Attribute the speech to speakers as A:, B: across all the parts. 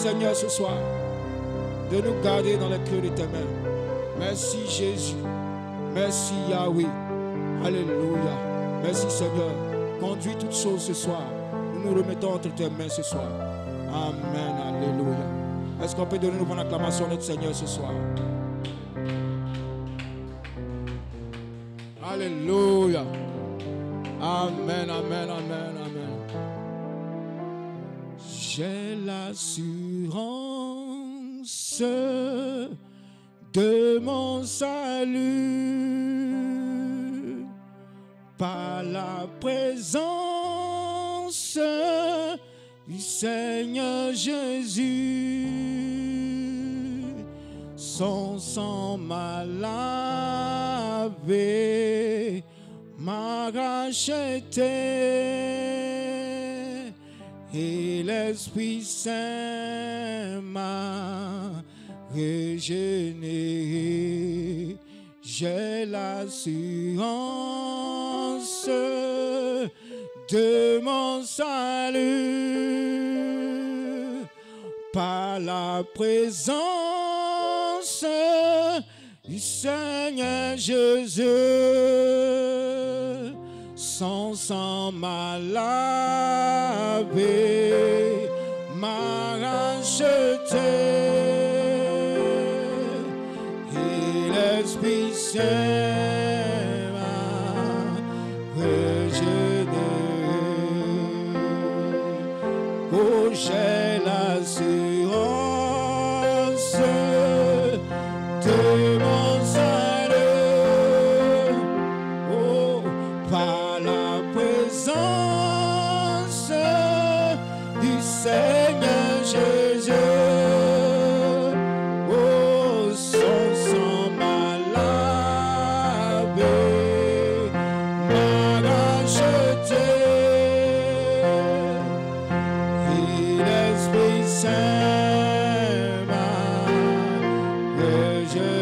A: Seigneur, ce soir, de nous garder dans les creux de tes mains. Merci, Jésus. Merci, Yahweh. Alléluia. Merci, Seigneur. Conduis toutes choses ce soir. Nous nous remettons entre tes mains ce soir. Amen. Alléluia. Est-ce qu'on peut donner une bonne acclamation à notre Seigneur ce soir? Alléluia. Amen, amen, amen, amen. J'ai l'assurance de mon salut par la présence du Seigneur Jésus. Son sang m'a lavé, m'a racheté, et l'Esprit Saint m'a régénéré. J'ai l'assurance de mon salut par la présence du Seigneur Jésus. Son sang m'a lavé, m'a racheté, et l'Esprit Saint m'a régénéré. Oh, j'ai l'assurance de mon salut, oh, par la présence du Seigneur Jésus. Oh, son sang m'a lavé, m'a racheté, et l'Esprit Saint m'a régénéré.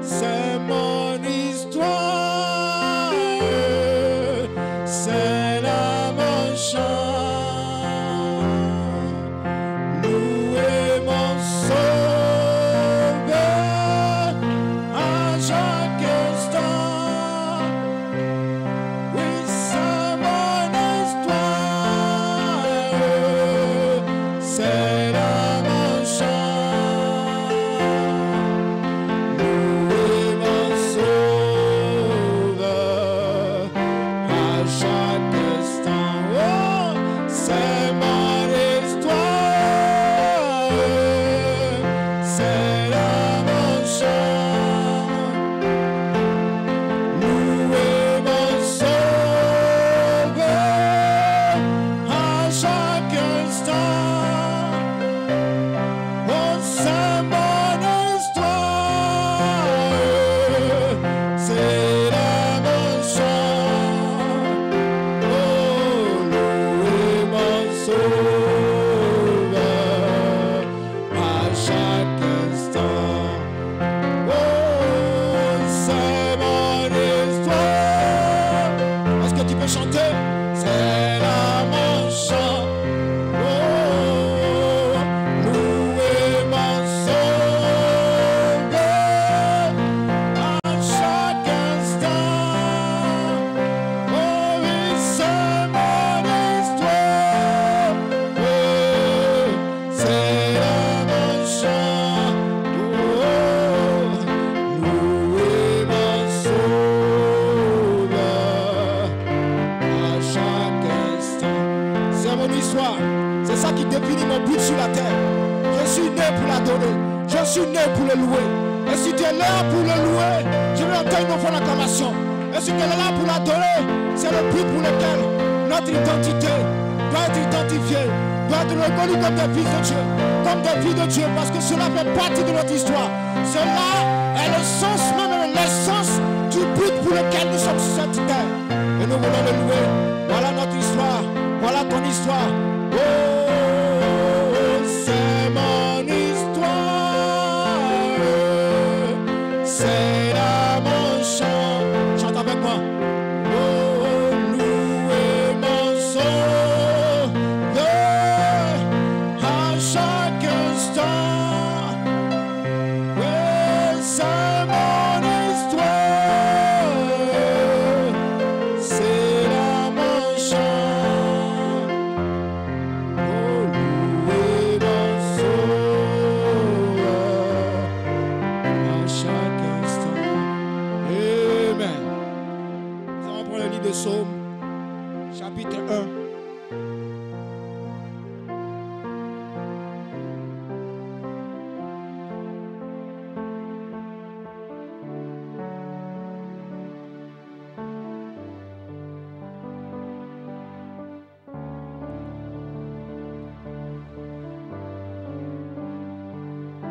A: C'est mon histoire, c'est là mon chant. Louez mon Sauveur à chaque instant. Oui, c'est mon histoire, c'est là mon chant. Louez mon Sauveur à chaque instant. Oh, c'est mon histoire, c'est là mon chant. Louez mon Sauveur à chaque instant. Oh, c'est mon histoire, c'est là mon chant. Oh, louez mon Sauveur à chaque instant. Oh, c'est mon histoire. Est-ce que tu peux chanter? C'est là mon chant. Oh, louez mon Sauveur à chaque instant. Oh oui, c'est mon histoire. Oh, c'est là mon chant. Oh, louez mon Sauveur à chaque instant. C'est mon histoire. C'est ça qui définit mon but sur la terre. Je suis né pour l'adorer. Je suis né pour le louer. Et si tu es là pour le louer, je vais entendre une fois l'acclamation. Et si tu es là pour l'adorer, c'est le but pour lequel notre identité doit être identifiée, doit être reconnue comme des fils de Dieu, comme des filles de Dieu, parce que cela fait partie de notre histoire. Cela est le sens même, l'essence du but pour lequel nous sommes sur cette terre. Et nous voulons le louer. Voilà notre histoire. Voilà ton histoire. Oh, c'est mon histoire. C'est là mon chant. Chante avec moi. Oh, louez mon Sauveur Psaume, chapitre 1.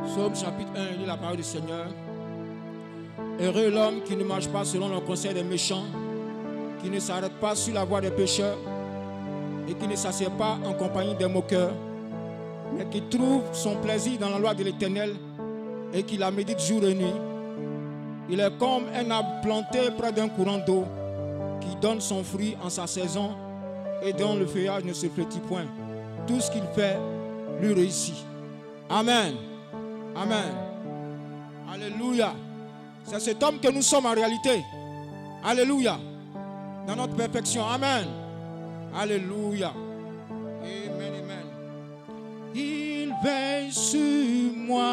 A: Psaume chapitre 1, il dit la parole du Seigneur. Heureux l'homme qui ne marche pas selon le conseil des méchants, qui ne s'arrête pas sur la voie des pécheurs et qui ne s'assied pas en compagnie des moqueurs, mais qui trouve son plaisir dans la loi de l'Éternel et qui la médite jour et nuit. Il est comme un arbre planté près d'un courant d'eau qui donne son fruit en sa saison et dont le feuillage ne se flétrit point. Tout ce qu'il fait lui réussit. Amen. Amen. Alléluia. C'est cet homme que nous sommes en réalité. Alléluia. Dans notre perfection. Amen. Alléluia. Amen, amen. Il veille sur moi.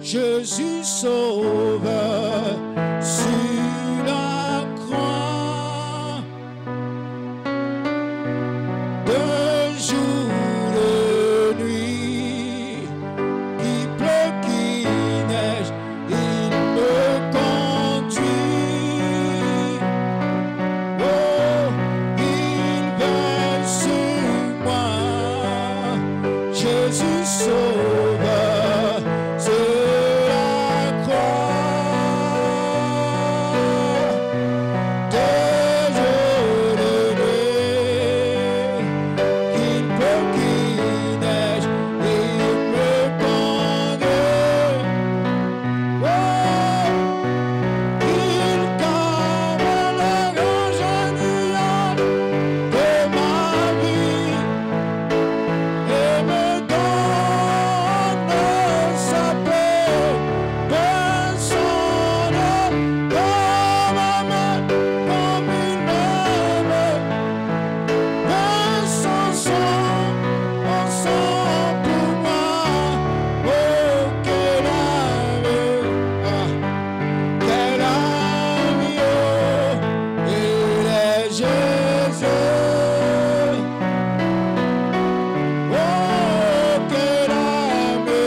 A: Jésus sauveur sur la croix. De jour et nuit, qui pleut, qui neige, il me conduit. Oh, il veille sur moi, Jésus sauveur sur la croix. De jour et nuit, qu'il pleut, qu'il neige, il me conduit. Oh, il calme les grands nuages de ma vie et me donne sa paix. Personne ne m'aime comme il m'aime. Personne ensemble pour moi. Oh, quel ami, quel ami, oh, il est Jésus. Oh, quel ami,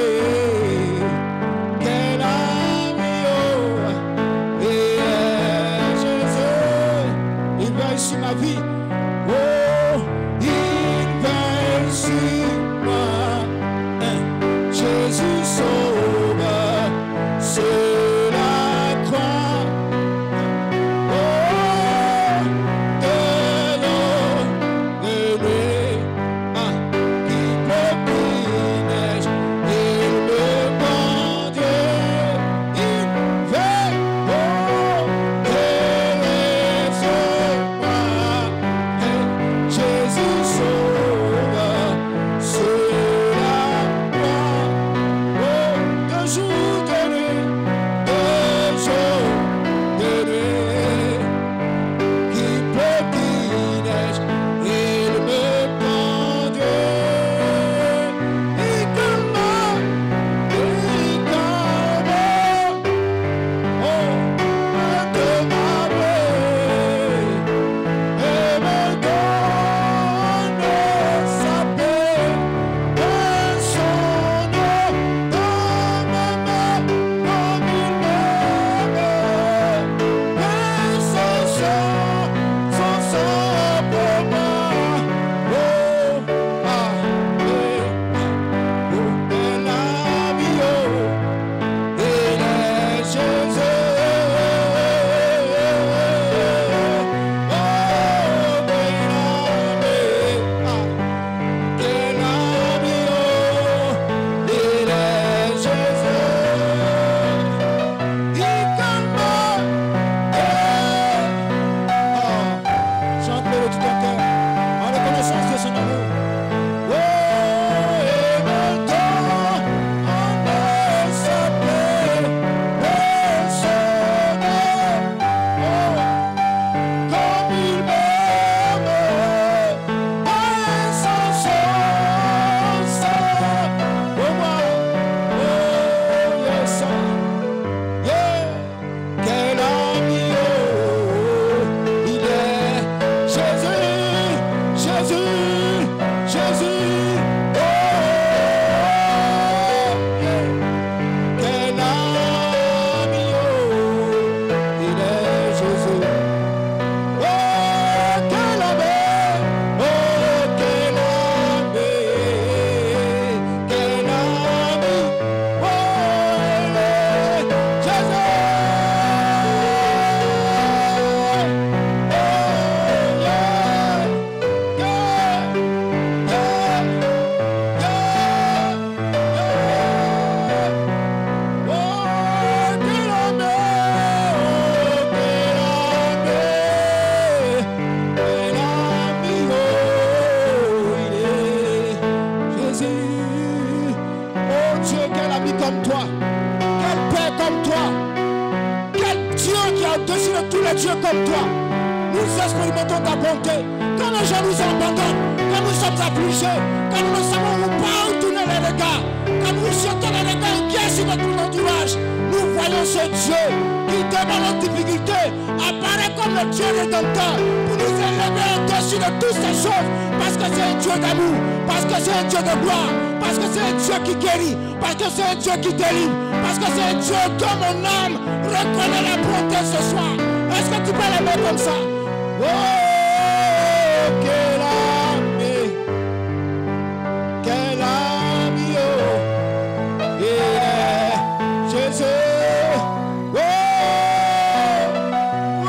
A: oh, il est Jésus. Il veille sur ma vie. Oh, il veille sur moi. Jésus sauveur sur la croix. Oh, de l'eau, de nuit, qui pleut, qui neige, il me conduit. Il veille, oh, il est sur moi. a tous les dieux comme toi. Nous expérimentons ta bonté. Quand les gens nous abandonnent, quand nous sommes affligés, quand nous ne savons pas où tourner les regards, quand nous jetons les regards inquiets sur notre entourage, nous voyons ce Dieu qui, devant nos difficultés, apparaît comme le Dieu rédempteur pour nous élever au-dessus de toutes ces choses. Parce que c'est un Dieu d'amour, parce que c'est un Dieu de gloire, parce que c'est un Dieu qui guérit, parce que c'est un Dieu qui délivre, parce que c'est un Dieu dont mon âme reconnaît la bonté ce soir. Est-ce que tu peux l'aimer comme ça? Oh, quel ami, oh, il est Jésus. Oh, oh,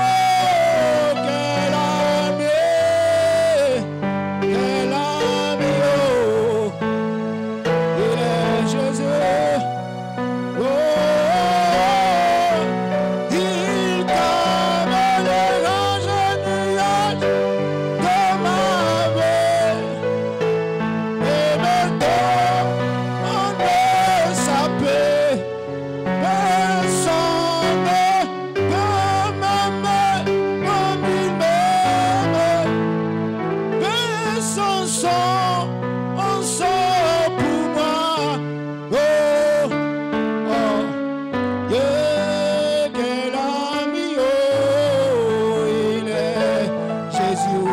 A: quel ami, oh, il est Jésus. Oh, il t'amènera génial de ma vie. Et maintenant, on est sa paix. Personne ne peut m'aimer comme il m'aime. Personne en sort pour moi. Oh, oh, yeah, quel ami, oh, il est Jésus.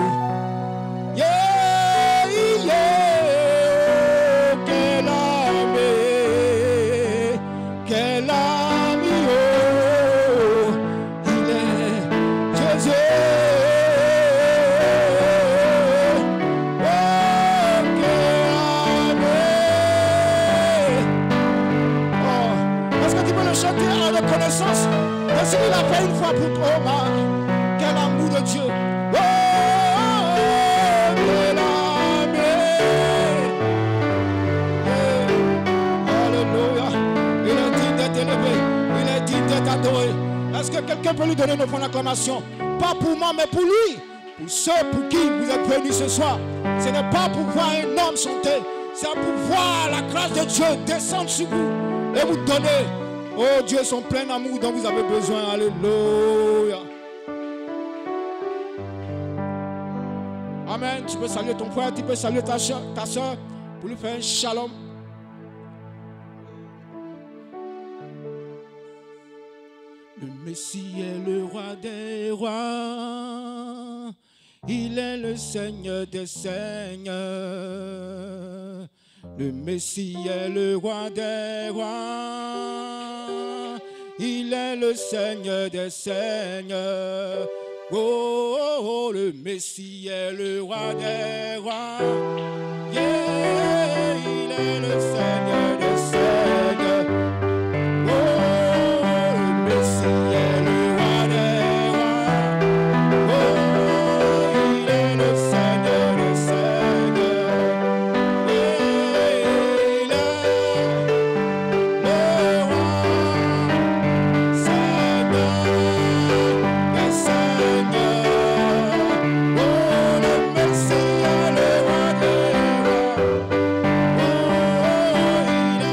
A: Yeah, yeah, quel ami, oh, il est Jésus. Oh, quel ami. Oh, est-ce que tu peux le chanter en reconnaissance de ce qu'il a fait une fois pour toi? Oh, quel amour de Dieu. Oh, quel ami. Yeah. Alléluia. Il est digne d'être élevé. Il est digne d'être adoré. Est-ce que quelqu'un peut lui donner une bonne acclamation? Pas pour moi, mais pour lui. Pour ceux pour qui vous êtes venus ce soir. Ce n'est pas pour voir un homme chanter. C'est pour voir la grâce de Dieu descendre sur vous et vous donner, oh Dieu, son plein amour dont vous avez besoin. Alléluia. Amen. Tu peux saluer ton frère, tu peux saluer ta soeur pour lui faire un shalom. Le Messie est le roi des rois. Il est le Seigneur des seigneurs. Le Messie est le roi des rois. Il est le Seigneur des seigneurs. Oh, oh, oh, le Messie est le roi des rois. Yeah, il est le Seigneur des seigneurs. Oh, le Messie est le roi des rois. Oh, il est le Seigneur des seigneurs. Il est le roi, Seigneur des seigneurs. Oh, le Messie est le roi des rois. Oh, il est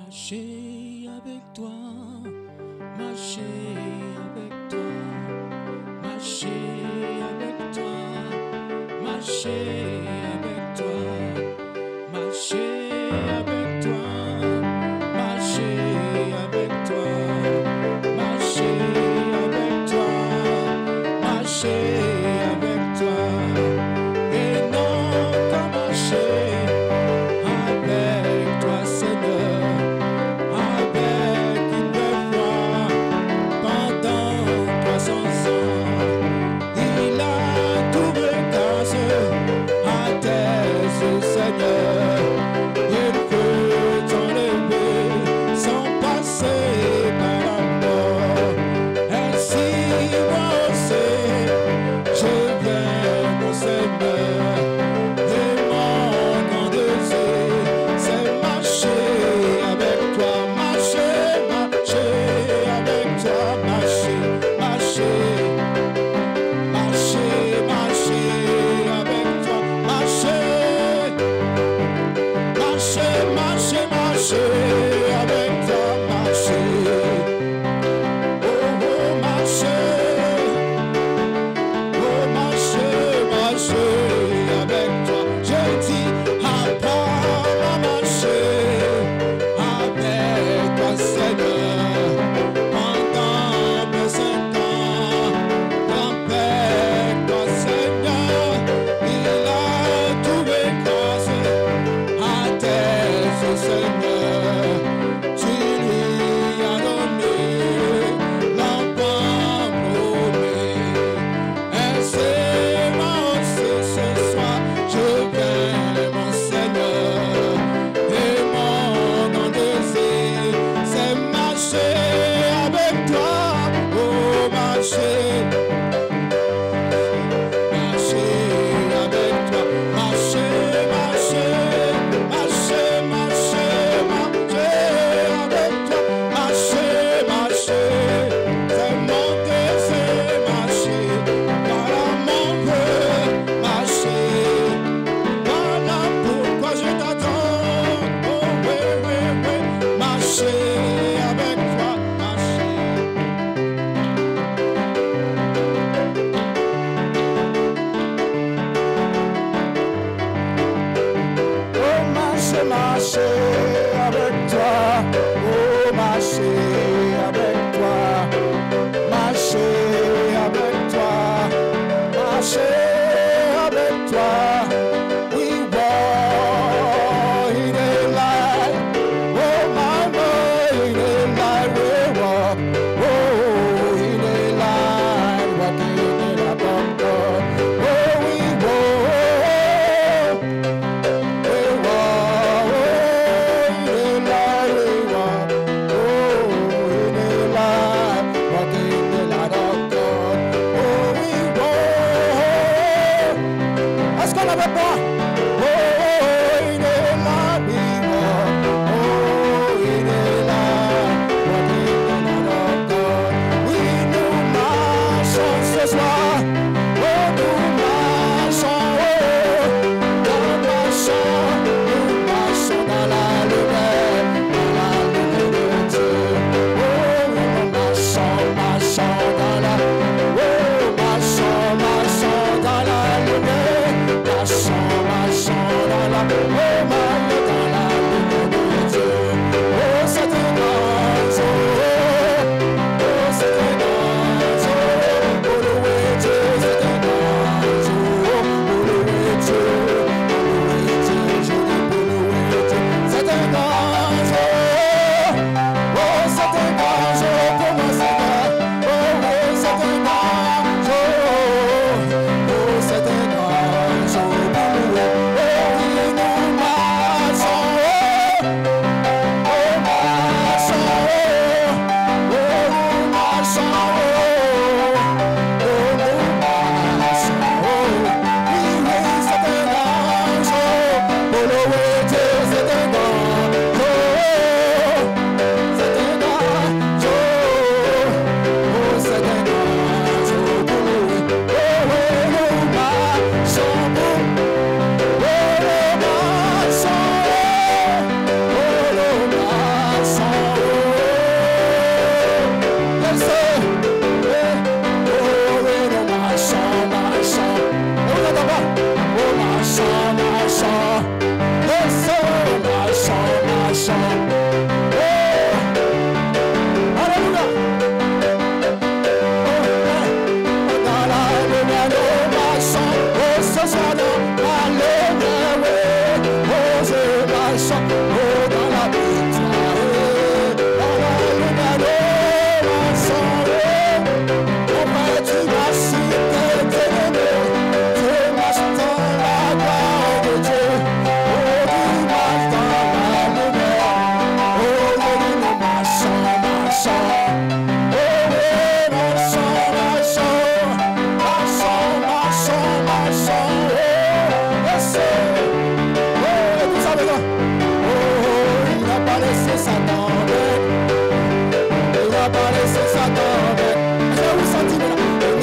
A: marcher avec toi, marcher avec toi, marcher avec toi, marcher avec toi, marcher avec toi, marcher avec toi, marcher avec toi, marcher avec toi, et non pas marcher avec toi, Seigneur, avec une belle foi pendant 300 ans. Il a trouvé grâce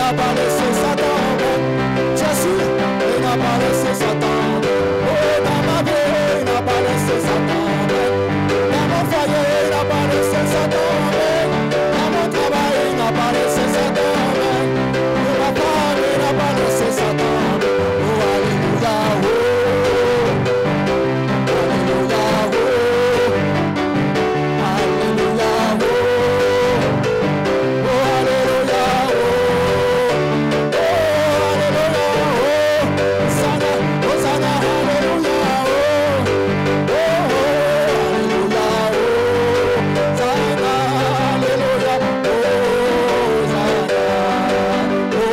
A: n'a pas laissé Satan. Jésus, il n'a pas laissé Satan. Oh, dans ma vie, il n'a pas laissé Satan. Dans mon foyer, il n'a pas laissé Satan. Dans mon travail, il n'a pas laissé Satan. Pour ma femme, il n'a pas laissé Satan. Oh, alléluia, oh. Alléluia, oh. Alléluia, oh. Oh, alléluia, oh. Oh, alléluia, oh. Hosanna, Hosanna, alléluia, oh. Oh, alléluia, oh. Hosanna, alléluia, oh. Hosanna, oh, no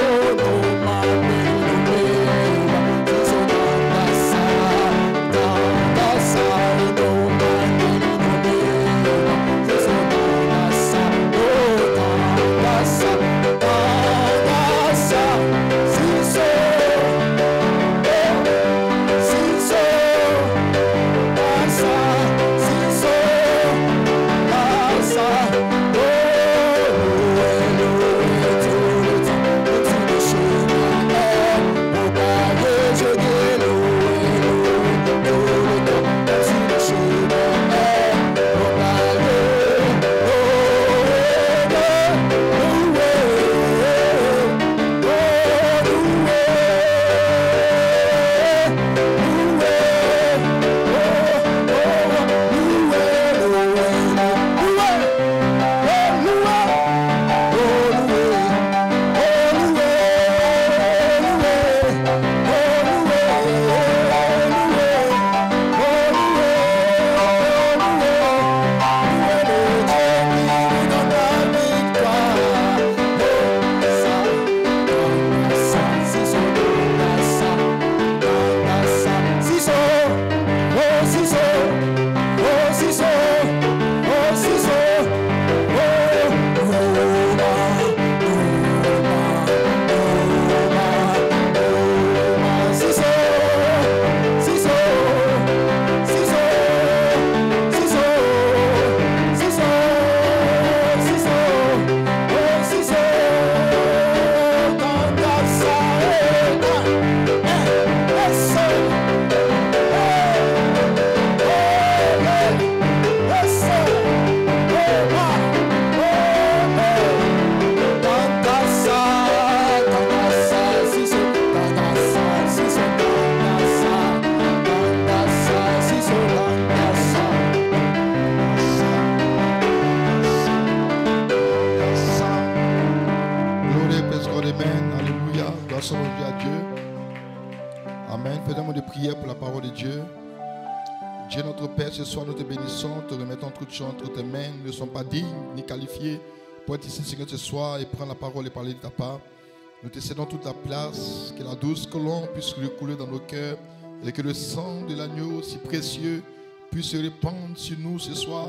B: Ce soir, nous te bénissons, te remettons toutes choses entre tes mains. Nous ne sommes pas dignes ni qualifiés pour être ici, Seigneur, ce soir et prendre la parole et parler de ta part. Nous te cédons toute la place, que la douce colombe puisse recouler dans nos cœurs et que le sang de l'agneau si précieux puisse se répandre sur nous ce soir.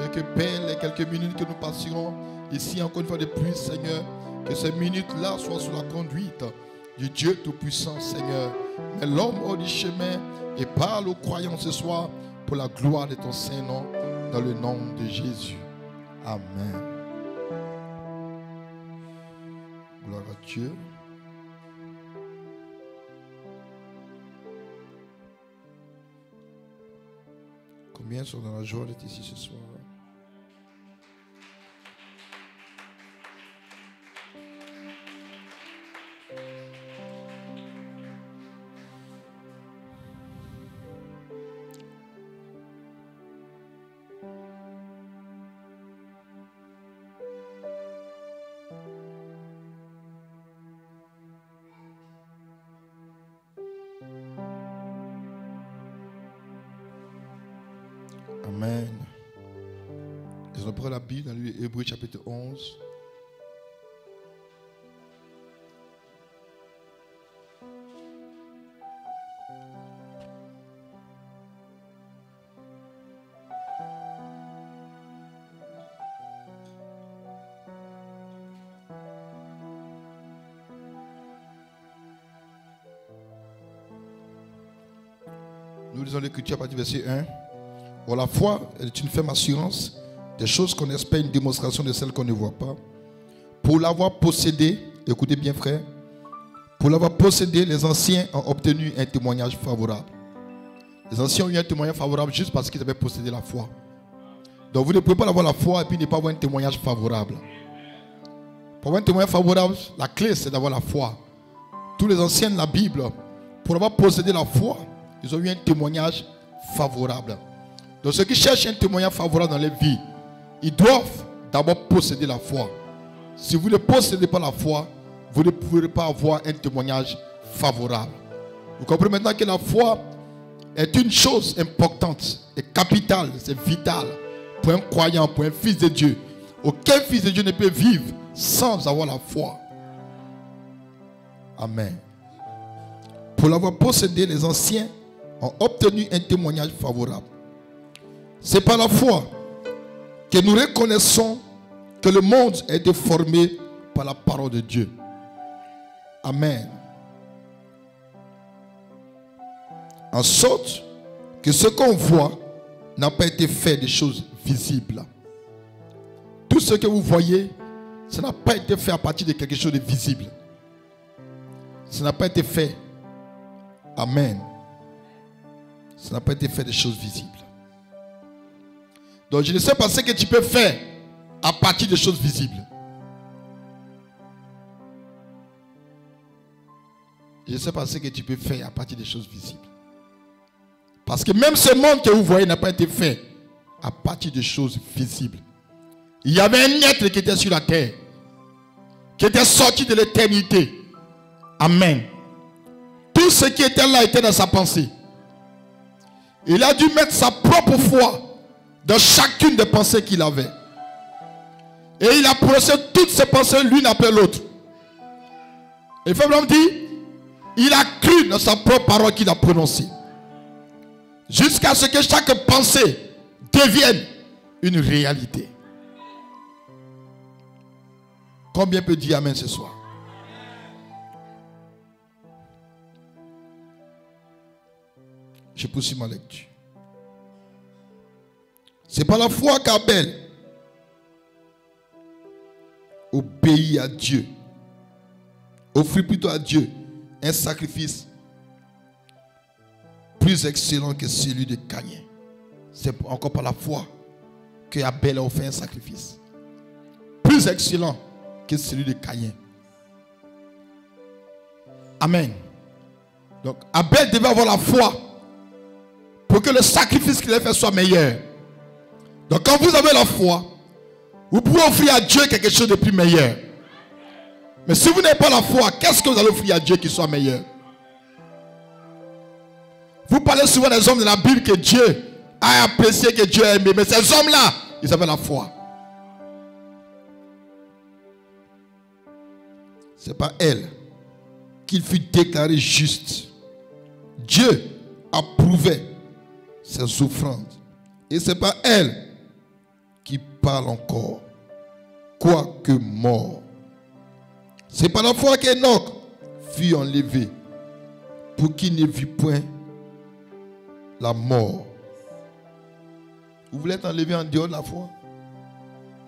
B: Et que, Père, les quelques minutes que nous passerons ici, encore une fois de plus, Seigneur, que ces minutes-là soient sous la conduite du Dieu Tout-Puissant, Seigneur. Mais l'homme hors du chemin et parle aux croyants ce soir pour la gloire de ton Saint-Nom, dans le nom de Jésus. Amen. Gloire à Dieu. Combien sont dans la joie d'être ici ce soir? Amen. Et on prend la Bible dans l'Hébreu chapitre 11. Nous lisons l'Écriture à partir du verset 1. Or, la foi est une ferme assurance des choses qu'on espère, une démonstration de celles qu'on ne voit pas. Pour l'avoir possédée écoutez bien frère, pour l'avoir possédé, les anciens ont obtenu un témoignage favorable. Les anciens ont eu un témoignage favorable juste parce qu'ils avaient possédé la foi. Donc vous ne pouvez pas avoir la foi et puis ne pas avoir un témoignage favorable. Pour avoir un témoignage favorable, la clé c'est d'avoir la foi. Tous les anciens de la Bible, pour avoir possédé la foi, ils ont eu un témoignage favorable. Donc ceux qui cherchent un témoignage favorable dans leur vie, ils doivent d'abord posséder la foi. Si vous ne possédez pas la foi, vous ne pourrez pas avoir un témoignage favorable. Vous comprenez maintenant que la foi est une chose importante et capitale, c'est vital pour un croyant, pour un fils de Dieu. Aucun fils de Dieu ne peut vivre sans avoir la foi. Amen. Pour l'avoir possédé, les anciens ont obtenu un témoignage favorable. C'est par la foi que nous reconnaissons que le monde a été formé par la parole de Dieu. Amen. En sorte que ce qu'on voit n'a pas été fait de choses visibles. Tout ce que vous voyez, ça n'a pas été fait à partir de quelque chose de visible. Ça n'a pas été fait. Amen. Ça n'a pas été fait de choses visibles. Donc je ne sais pas ce que tu peux faire à partir de choses visibles. Je ne sais pas ce que tu peux faire à partir des choses visibles. Parce que même ce monde que vous voyez n'a pas été fait à partir de choses visibles. Il y avait un être qui était sur la terre, qui était sorti de l'éternité. Amen. Tout ce qui était là était dans sa pensée. Il a dû mettre sa propre foi dans chacune des pensées qu'il avait. Et il a procédé toutes ses pensées l'une après l'autre. Et Fabien dit, il a cru dans sa propre parole qu'il a prononcée. Jusqu'à ce que chaque pensée devienne une réalité. Combien peut dire amen ce soir? Je poursuis ma lecture. C'est par la foi qu'Abel obéit à Dieu. Offrit plutôt à Dieu un sacrifice plus excellent que celui de Caïn. C'est encore par la foi que Abel a offert un sacrifice plus excellent que celui de Caïn. Amen. Donc Abel devait avoir la foi pour que le sacrifice qu'il a fait soit meilleur. Donc quand vous avez la foi, vous pouvez offrir à Dieu quelque chose de plus meilleur. Mais si vous n'avez pas la foi, qu'est-ce que vous allez offrir à Dieu qui soit meilleur? Vous parlez souvent des hommes de la Bible que Dieu a apprécié, que Dieu a aimé. Mais ces hommes-là, ils avaient la foi. Ce n'est pas elle qu'il fut déclaré juste. Dieu approuvait ses offrandes. Et ce n'est pas elle qui parle encore, quoique mort. C'est par la foi qu'Enoch fut enlevé pour qu'il ne vit point la mort. Vous voulez être enlevé en dehors de la foi?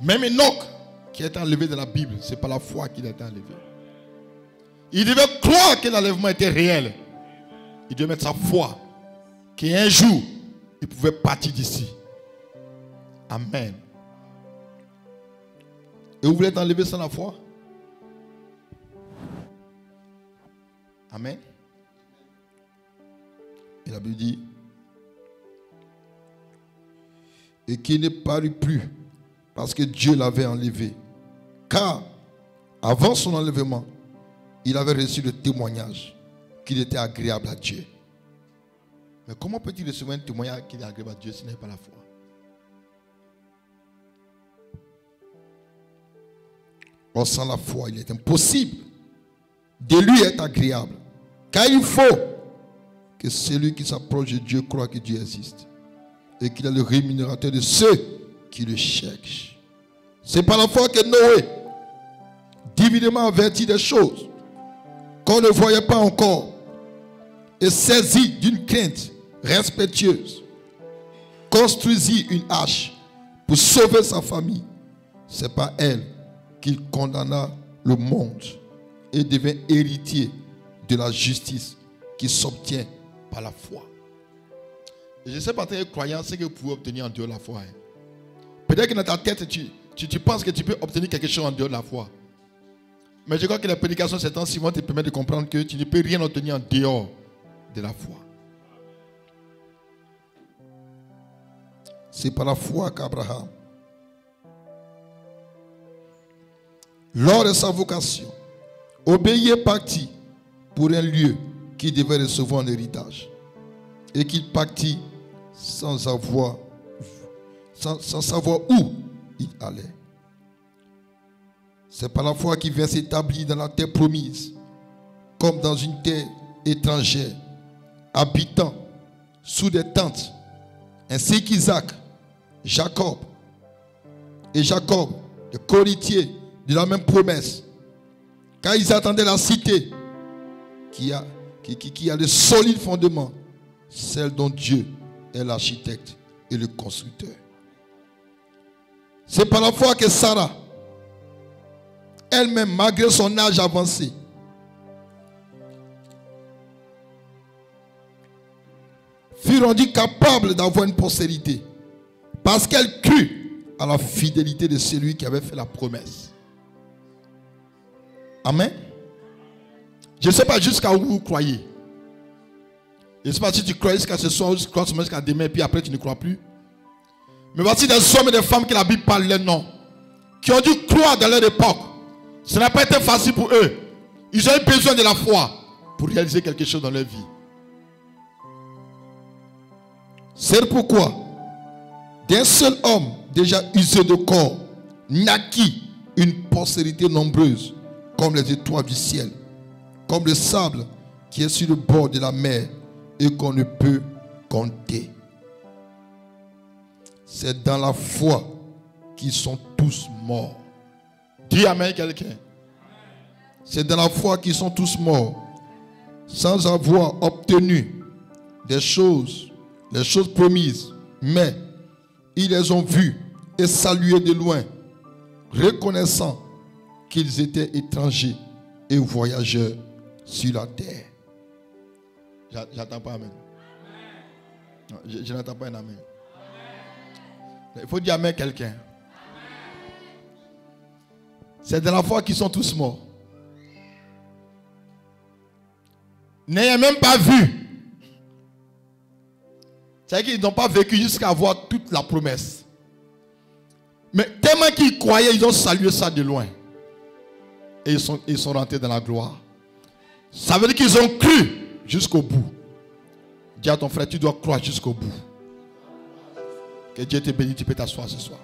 B: Même Enoch qui est enlevé de la Bible, c'est par la foi qu'il a été enlevé. Il devait croire que l'enlèvement était réel. Il devait mettre sa foi qu'un jour il pouvait partir d'ici. Amen. Et vous voulez être enlevé sans la foi? Amen. Et la Bible dit, et qui ne parut plus parce que Dieu l'avait enlevé. Car avant son enlèvement, il avait reçu le témoignage qu'il était agréable à Dieu. Mais comment peut-il recevoir un témoignage qu'il est agréable à Dieu s'il n'a pas la foi? Or, sans la foi, il est impossible de lui être agréable. Car il faut que celui qui s'approche de Dieu croit que Dieu existe et qu'il est le rémunérateur de ceux qui le cherchent. C'est par la foi que Noé, divinement averti des choses qu'on ne voyait pas encore et saisi d'une crainte respectueuse, construisit une arche pour sauver sa famille. C'est par elle qu'il condamna le monde et devient héritier de la justice qui s'obtient par la foi. Et je ne sais pas, tant croyant, c'est que vous pouvez obtenir en dehors de la foi. Hein. Peut-être que dans ta tête, tu penses que tu peux obtenir quelque chose en dehors de la foi. Mais je crois que la prédication de ces temps-ci vont te permettre de comprendre que tu ne peux rien obtenir en dehors de la foi. C'est par la foi qu'Abraham, lors de sa vocation, obéit et partit pour un lieu qu'il devait recevoir en héritage. Et qu'il partit sans savoir où il allait. C'est par la foi qu'il vient s'établir dans la terre promise, comme dans une terre étrangère, habitant sous des tentes, ainsi qu'Isaac, Jacob, le co-héritier de la même promesse, car ils attendaient la cité qui a de solides fondements, celle dont Dieu est l'architecte et le constructeur. C'est par la foi que Sarah, elle-même, malgré son âge avancé, fut rendue capable d'avoir une postérité, parce qu'elle crut à la fidélité de celui qui avait fait la promesse. Amen. Je ne sais pas jusqu'à où vous croyez. Je ne sais pas si tu crois jusqu'à ce soir, jusqu'à demain, puis après tu ne crois plus. Mais voici des hommes et des femmes que la Bible parle leur nom, qui ont dû croire dans leur époque. Ce n'a pas été facile pour eux. Ils ont eu besoin de la foi pour réaliser quelque chose dans leur vie. C'est pourquoi d'un seul homme déjà usé de corps naquit une postérité nombreuse, comme les étoiles du ciel, comme le sable qui est sur le bord de la mer et qu'on ne peut compter. C'est dans la foi qu'ils sont tous morts. Dis amen quelqu'un. C'est dans la foi qu'ils sont tous morts, sans avoir obtenu les choses promises, mais ils les ont vues et saluées de loin, reconnaissant qu'ils étaient étrangers et voyageurs sur la terre. J'attends pas amen. Non, je n'attends pas un amen. Il faut dire amen quelqu'un. C'est de la foi qu'ils sont tous morts. N'ayant même pas vu. C'est-à-dire qu'ils n'ont pas vécu jusqu'à avoir toute la promesse. Mais tellement qu'ils croyaient, ils ont salué ça de loin. Et ils sont rentrés dans la gloire. Ça veut dire qu'ils ont cru jusqu'au bout. Dis à ton frère, tu dois croire jusqu'au bout. Que Dieu te bénisse, tu peux t'asseoir ce soir.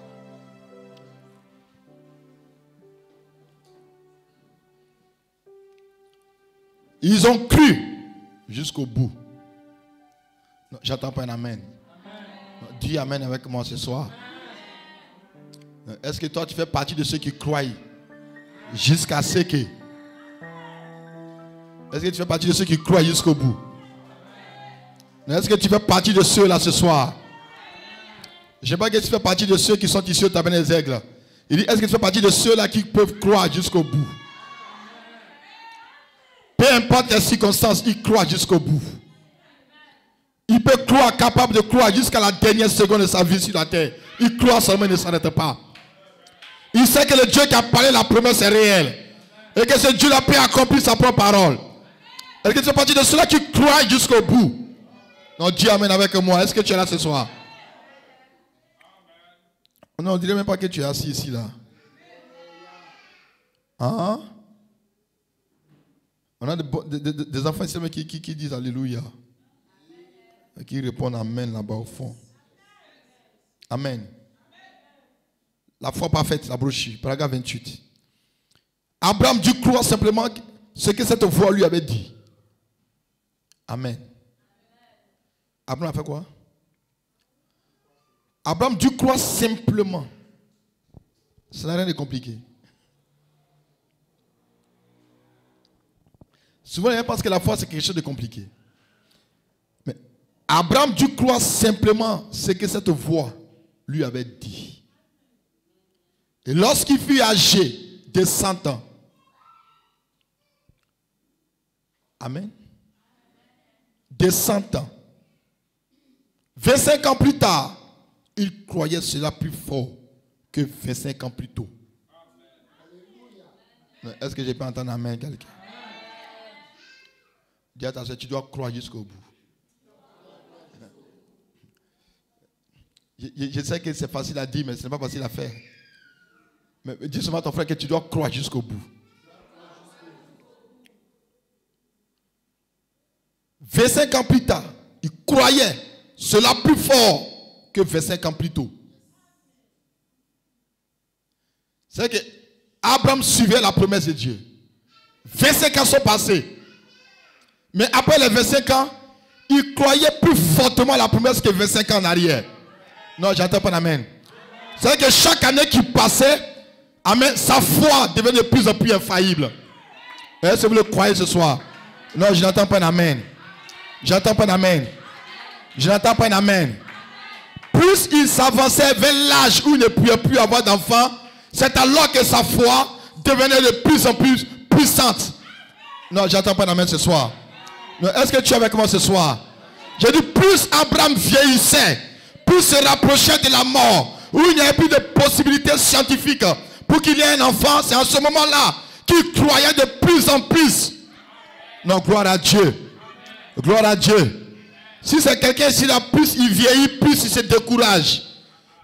B: Ils ont cru jusqu'au bout. J'attends pas un amen. Non, dis amen avec moi ce soir. Est-ce que toi tu fais partie de ceux qui croient jusqu'à ce que... Est-ce que tu fais partie de ceux qui croient jusqu'au bout? Est-ce que tu fais partie de ceux-là ce soir? Je ne sais pas que tu fais partie de ceux qui sont ici au tabernacle des aigles. Il dit, est-ce que tu fais partie de ceux-là qui peuvent croire jusqu'au bout? Peu importe les circonstances, il croit jusqu'au bout. Il peut croire, capable de croire jusqu'à la dernière seconde de sa vie sur la terre. Il croit seulement, il ne s'arrête pas. Il sait que le Dieu qui a parlé la promesse est réel. Et que ce Dieu-là peut accomplir sa propre parole. Est-ce que tu fais partie de ceux-là qui croient jusqu'au bout? Non, dis amen avec moi. Est-ce que tu es là ce soir? Non, on ne dirait même pas que tu es assis ici là. Hein? On a des enfants ici qui disent Alléluia. Et qui répondent Amen là-bas au fond. Amen. La foi parfaite, la brochure, paragraphe 28. Abraham dut croire simplement ce que cette voix lui avait dit. Amen. Abraham a fait quoi? Abraham dut croire simplement. Ça n'a rien de compliqué. Souvent, les gens pensent que la foi, c'est quelque chose de compliqué. Mais Abraham dut croire simplement ce que cette voix lui avait dit. Et lorsqu'il fut âgé de 100 ans, Amen. De 100 ans. 25 ans plus tard, il croyait cela plus fort que 25 ans plus tôt. Est-ce que je peux entendre amen quelqu'un? Dis attention, tu dois croire jusqu'au bout. Je sais que c'est facile à dire, mais ce n'est pas facile à faire. Mais dis seulement à ton frère que tu dois croire jusqu'au bout. 25 ans plus tard, il croyait cela plus fort que 25 ans plus tôt. C'est que Abraham suivait la promesse de Dieu. 25 ans sont passés. Mais après les 25 ans, il croyait plus fortement à la promesse que 25 ans en arrière. Non, j'entends pas d'amen. C'est vrai que chaque année qui passait, amen, sa foi devenait de plus en plus infaillible. Est-ce que vous le croyez ce soir? Non, je n'entends pas d'amen. J'entends pas d'amen. Je n'entends pas d'amen. Plus il s'avançait vers l'âge où il ne pouvait plus avoir d'enfants, c'est alors que sa foi devenait de plus en plus puissante. Non, j'entends pas d'amen ce soir. Est-ce que tu es avec moi ce soir? J'ai dit, plus Abraham vieillissait, plus se rapprochait de la mort, où il n'y avait plus de possibilités scientifiques pour qu'il y ait un enfant, c'est en ce moment-là qu'il croyait de plus en plus. Non, gloire à Dieu. Gloire à Dieu. Si c'est quelqu'un ici là, plus il vieillit, plus il se décourage.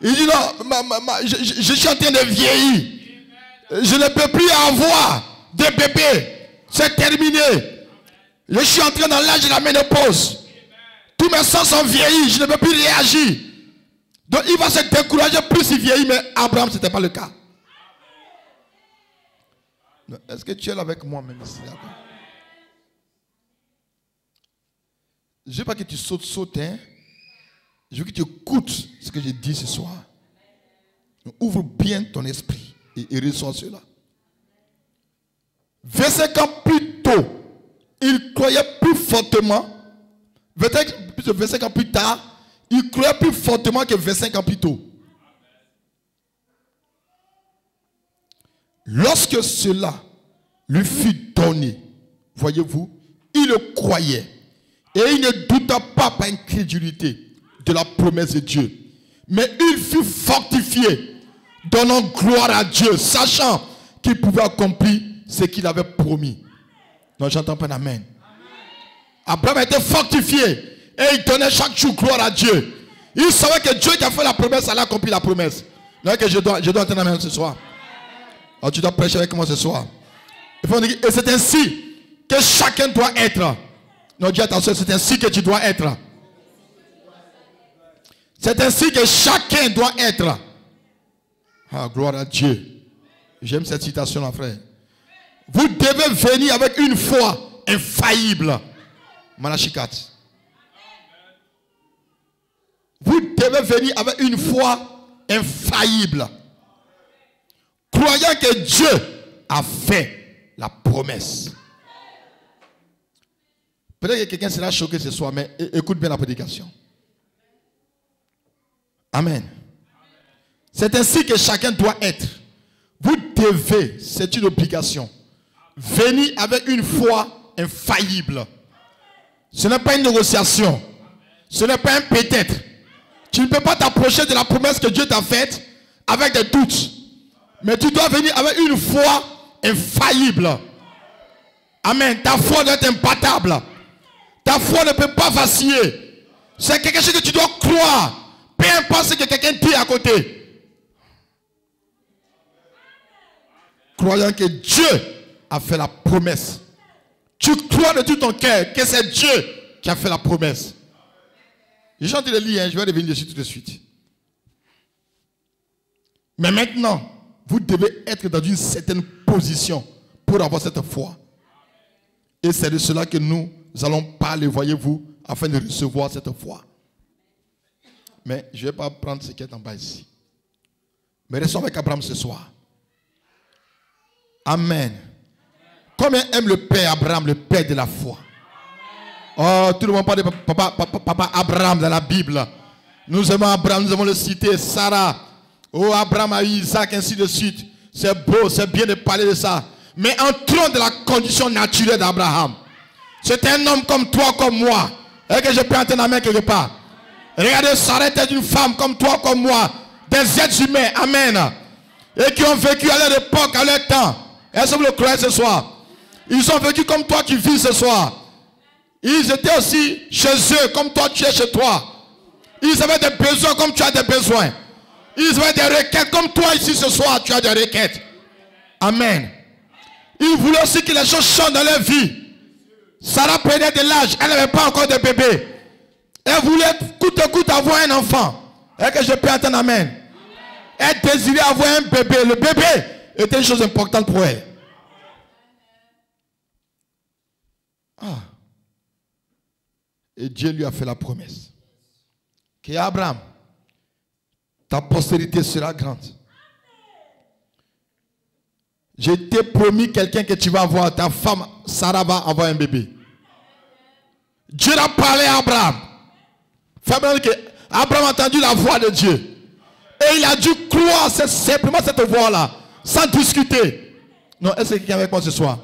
B: Il dit non, je suis en train de vieillir. Je ne peux plus avoir de bébé. C'est terminé. Je suis entré dans l'âge de la ménopause. Tous mes sens sont vieillis. Je ne peux plus réagir. Donc il va se décourager plus il vieillit. Mais Abraham, ce n'était pas le cas. Est-ce que tu es là avec moi même ici? Je ne veux pas que tu sautes. Hein? Je veux que tu écoutes ce que je dis ce soir. Donc, ouvre bien ton esprit et reçois cela. 25 ans plus tôt, il croyait plus fortement. 25 ans plus tard, il croyait plus fortement que 25 ans plus tôt. Lorsque cela lui fut donné, voyez-vous, il le croyait. Et il ne douta pas par incrédulité de la promesse de Dieu. Mais il fut fortifié, donnant gloire à Dieu, sachant qu'il pouvait accomplir ce qu'il avait promis. Non, j'entends pas d'amen. Abraham était fortifié et il donnait chaque jour gloire à Dieu. Il savait que Dieu qui a fait la promesse allait accomplir la promesse. Non, que je dois entendre amen ce soir. Alors tu dois prêcher avec moi ce soir. Et c'est ainsi que chacun doit être. Non, dis attention, c'est ainsi que tu dois être. C'est ainsi que chacun doit être. Ah, gloire à Dieu. J'aime cette citation, mon frère. Vous devez venir avec une foi infaillible. Malachie 4. Vous devez venir avec une foi infaillible. Croyant que Dieu a fait la promesse. Peut-être que quelqu'un sera choqué ce soir, mais écoute bien la prédication. Amen. C'est ainsi que chacun doit être. Vous devez, c'est une obligation, venir avec une foi infaillible. Ce n'est pas une négociation. Ce n'est pas un peut-être. Tu ne peux pas t'approcher de la promesse que Dieu t'a faite avec des doutes. Mais tu dois venir avec une foi infaillible. Amen. Ta foi doit être imbattable. Ta foi ne peut pas vaciller. C'est quelque chose que tu dois croire. Peu importe ce que quelqu'un dit à côté. Croyant que Dieu a fait la promesse. Tu crois de tout ton cœur que c'est Dieu qui a fait la promesse. Je chante le lire, je vais revenir dessus tout de suite. Mais maintenant, vous devez être dans une certaine position pour avoir cette foi. Et c'est de cela que nous allons parler, voyez-vous, afin de recevoir cette foi. Mais je ne vais pas prendre ce qui est en bas ici. Mais restons avec Abraham ce soir. Amen. Combien aime le Père Abraham, le Père de la foi? Oh, tout le monde parle de papa Abraham dans la Bible. Nous aimons Abraham, nous avons le citer, Sarah. Oh, Abraham a eu Isaac, ainsi de suite. C'est beau, c'est bien de parler de ça. Mais entrons dans la condition naturelle d'Abraham. C'est un homme comme toi, comme moi. Et que je peux entendre la main quelque part. Regardez, Sarah était une femme comme toi, comme moi. Des êtres humains. Amen. Et qui ont vécu à leur époque, à leur temps. Est-ce que vous le croyez ce soir? Ils ont vécu comme toi qui vis ce soir. Ils étaient aussi chez eux, comme toi tu es chez toi. Ils avaient des besoins comme tu as des besoins. Ils avaient des requêtes comme toi ici ce soir, tu as des requêtes. Amen. Ils voulaient aussi que les choses changent dans leur vie. Sarah prenait de l'âge, elle n'avait pas encore de bébé. Elle voulait coûte que coûte avoir un enfant. Est-ce que je peux entendre amen? Elle désirait avoir un bébé. Le bébé était une chose importante pour elle. Et Dieu lui a fait la promesse que Abraham, ta postérité sera grande. Je t'ai promis quelqu'un que tu vas avoir, ta femme Sarah va avoir un bébé. Dieu a parlé à Abraham. Abraham a entendu la voix de Dieu. Et il a dû croire simplement cette voix-là, sans discuter. Non, est-ce que quelqu'un est avec moi ce soir?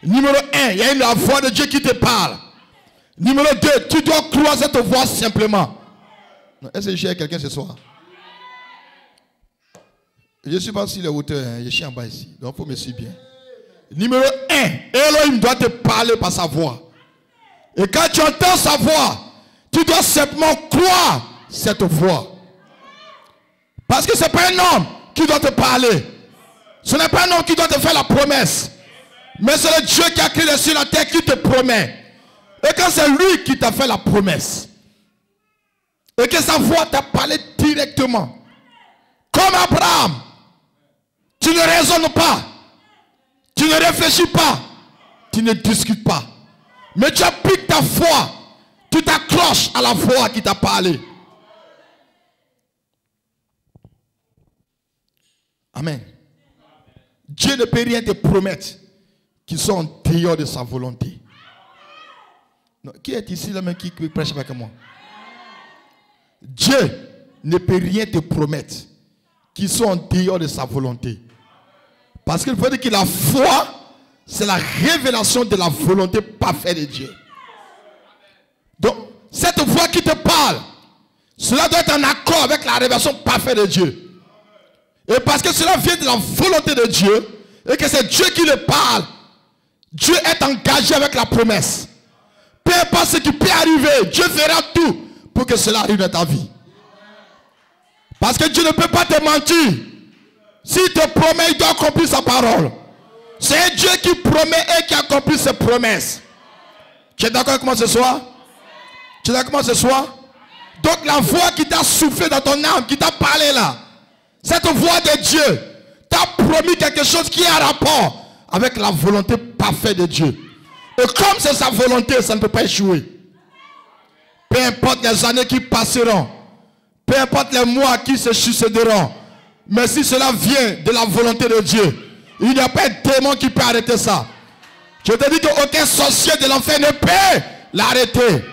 B: Numéro 1, il y a la voix de Dieu qui te parle. Numéro 2, tu dois croire cette voix simplement. Est-ce que j'ai quelqu'un ce soir? Je ne suis pas sur les hauteurs, hein. Je suis en bas ici. Donc il faut me suivre bien. Numéro 1, Elohim doit te parler par sa voix. Et quand tu entends sa voix, tu dois simplement croire cette voix. Parce que ce n'est pas un homme qui doit te parler. Ce n'est pas un homme qui doit te faire la promesse. Mais c'est le Dieu qui a créé les cieux et la terre qui te promet. Et quand c'est lui qui t'a fait la promesse, et que sa voix t'a parlé directement, comme Abraham, tu ne raisonnes pas, tu ne réfléchis pas, tu ne discutes pas, mais tu appliques ta foi, tu t'accroches à la voix qui t'a parlé. Amen. Dieu ne peut rien te promettre qui sont en dehors de sa volonté. Non, qui est ici là même qui prêche avec moi? Dieu ne peut rien te promettre qui sont en dehors de sa volonté. Parce qu'il faut dire que la foi, c'est la révélation de la volonté parfaite de Dieu. Donc, cette voix qui te parle, cela doit être en accord avec la révélation parfaite de Dieu. Et parce que cela vient de la volonté de Dieu, et que c'est Dieu qui le parle, Dieu est engagé avec la promesse. Peu importe ce qui peut arriver, Dieu fera tout pour que cela arrive dans ta vie. Parce que Dieu ne peut pas te mentir. S'il te promet, il doit accomplir sa parole. C'est Dieu qui promet et qui accomplit ses promesses. Tu es d'accord avec moi ce soir? Tu es d'accord avec moi ce soir? Donc la voix qui t'a soufflé dans ton âme, qui t'a parlé là, cette voix de Dieu t'a promis quelque chose qui a rapport avec la volonté parfaite de Dieu. Et comme c'est sa volonté, ça ne peut pas échouer. Peu importe les années qui passeront, peu importe les mois qui se succéderont, mais si cela vient de la volonté de Dieu, il n'y a pas de démon qui peut arrêter ça. Je te dis qu'aucun sorcier de l'enfer ne peut l'arrêter.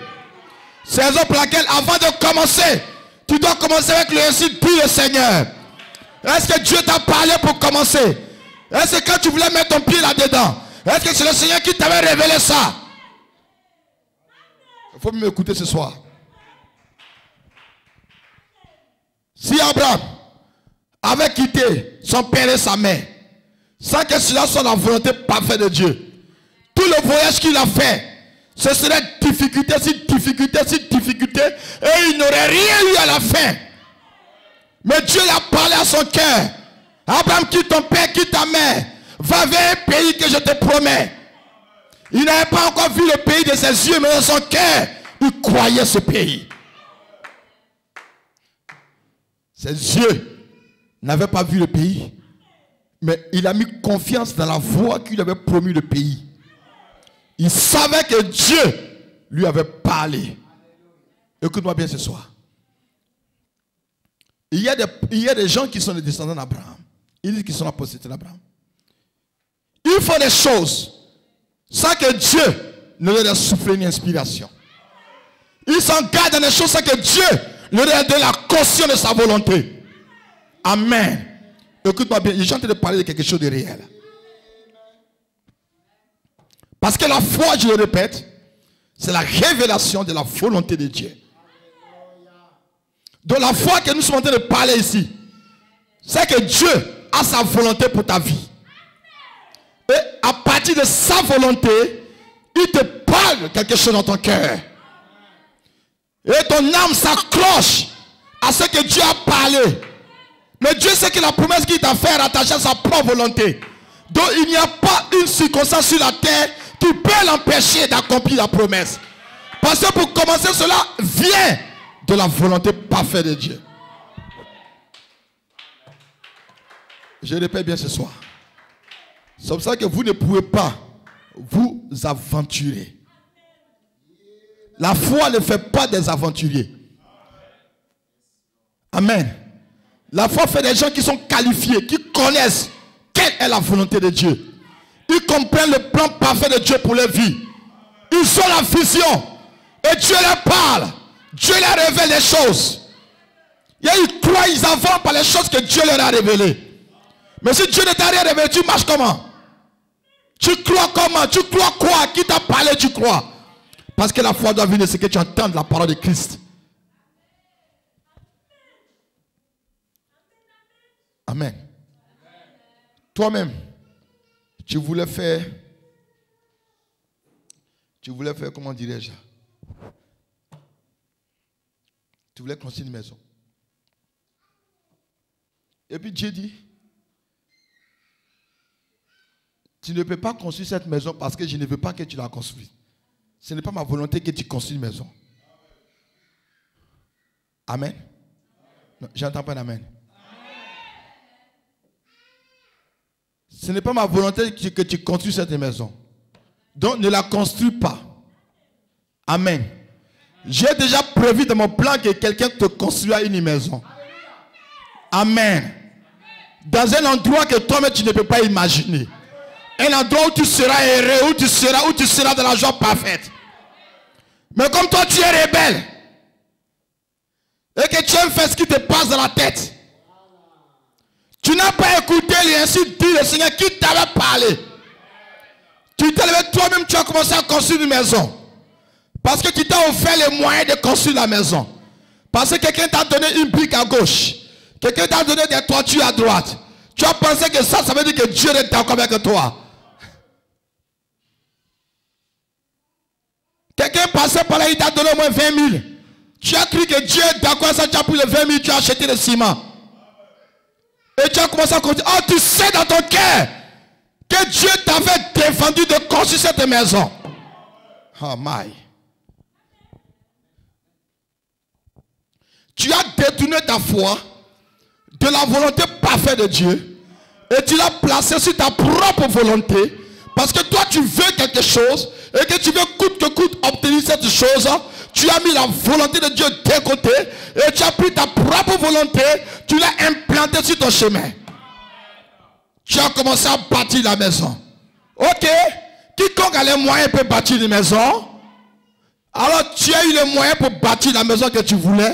B: C'est la raison pour laquelle, avant de commencer, tu dois commencer avec le récit du Seigneur. Est-ce que Dieu t'a parlé pour commencer? Est-ce que quand tu voulais mettre ton pied là-dedans, est-ce que c'est le Seigneur qui t'avait révélé ça? Il faut m'écouter ce soir. Si Abraham avait quitté son père et sa mère, sans que cela soit la volonté parfaite de Dieu, tout le voyage qu'il a fait, ce serait difficulté, et il n'aurait rien eu à la fin. Mais Dieu a parlé à son cœur. Abraham, quitte ton père, quitte ta mère, va vers un pays que je te promets. Il n'avait pas encore vu le pays de ses yeux, mais dans son cœur, il croyait ce pays. Ses yeux n'avaient pas vu le pays, mais il a mis confiance dans la voix qui lui avait promis le pays. Il savait que Dieu lui avait parlé. Écoute-moi bien ce soir. Il y a des gens qui sont les descendants d'Abraham. Ils disent qu'ils sont la postérité d'Abraham. Ils font des choses sans que Dieu ne leur ait soufflé une inspiration. Ils s'engagent dans des choses sans que Dieu leur ait donné la conscience de sa volonté. Amen. Écoute-moi bien, je suis en train de parler de quelque chose de réel. Parce que la foi, je le répète, c'est la révélation de la volonté de Dieu. Donc la foi que nous sommes en train de parler ici, c'est que Dieu a sa volonté pour ta vie. Et à partir de sa volonté, il te parle quelque chose dans ton cœur. Et ton âme s'accroche à ce que Dieu a parlé. Mais Dieu sait que la promesse qu'il t'a fait est rattachée à sa propre volonté. Donc il n'y a pas une circonstance sur la terre qui peut l'empêcher d'accomplir la promesse. Parce que pour commencer, cela vient de la volonté parfaite de Dieu. Je répète bien ce soir. C'est pour ça que vous ne pouvez pas vous aventurer. La foi ne fait pas des aventuriers. Amen. La foi fait des gens qui sont qualifiés, qui connaissent quelle est la volonté de Dieu. Ils comprennent le plan parfait de Dieu pour leur vie. Ils ont la vision. Et Dieu leur parle. Dieu leur révèle des choses. Et ils croient, ils avancent par les choses que Dieu leur a révélées. Mais si Dieu ne t'a rien révélé, tu marches comment? Tu crois comment? Tu crois quoi? Qui t'a parlé, tu crois? Parce que la foi doit venir, c'est que tu entends la parole de Christ. Amen. Toi-même, tu voulais faire, comment dirais-je? Tu voulais construire une maison. Et puis Dieu dit, tu ne peux pas construire cette maison parce que je ne veux pas que tu la construises. Ce n'est pas ma volonté que tu construises une maison. Amen. J'entends pas un amen. Ce n'est pas ma volonté que tu construises cette maison. Donc ne la construis pas. Amen. J'ai déjà prévu dans mon plan que quelqu'un te construira une maison. Amen. Dans un endroit que toi-même tu ne peux pas imaginer. Un endroit où tu seras heureux, où tu seras dans la joie parfaite. Mais comme toi tu es rebelle et que tu aimes faire ce qui te passe dans la tête, tu n'as pas écouté et ainsi dit le Seigneur qui t'avait parlé. Tu t'es levé toi-même, tu as commencé à construire une maison. Parce que tu t'as offert les moyens de construire la maison. Parce que quelqu'un t'a donné une brique à gauche. Quelqu'un t'a donné des toitures à droite. Tu as pensé que ça veut dire que Dieu est d'accord avec toi. Quelqu'un passait par là, il t'a donné au moins 20 000. Tu as cru que Dieu est d'accord avec ça, tu as pris les 20 000, tu as acheté le ciment. Et tu as commencé à construire. Oh, tu sais dans ton cœur que Dieu t'avait défendu de construire cette maison. Oh my. Tu as détourné ta foi de la volonté parfaite de Dieu et tu l'as placée sur ta propre volonté parce que toi tu veux quelque chose et que tu veux coûte que coûte obtenir cette chose. Tu as mis la volonté de Dieu d'un côté et tu as pris ta propre volonté, tu l'as implantée sur ton chemin. Tu as commencé à bâtir la maison. Ok, quiconque a les moyens peut bâtir une maison. Alors tu as eu les moyens pour bâtir la maison que tu voulais.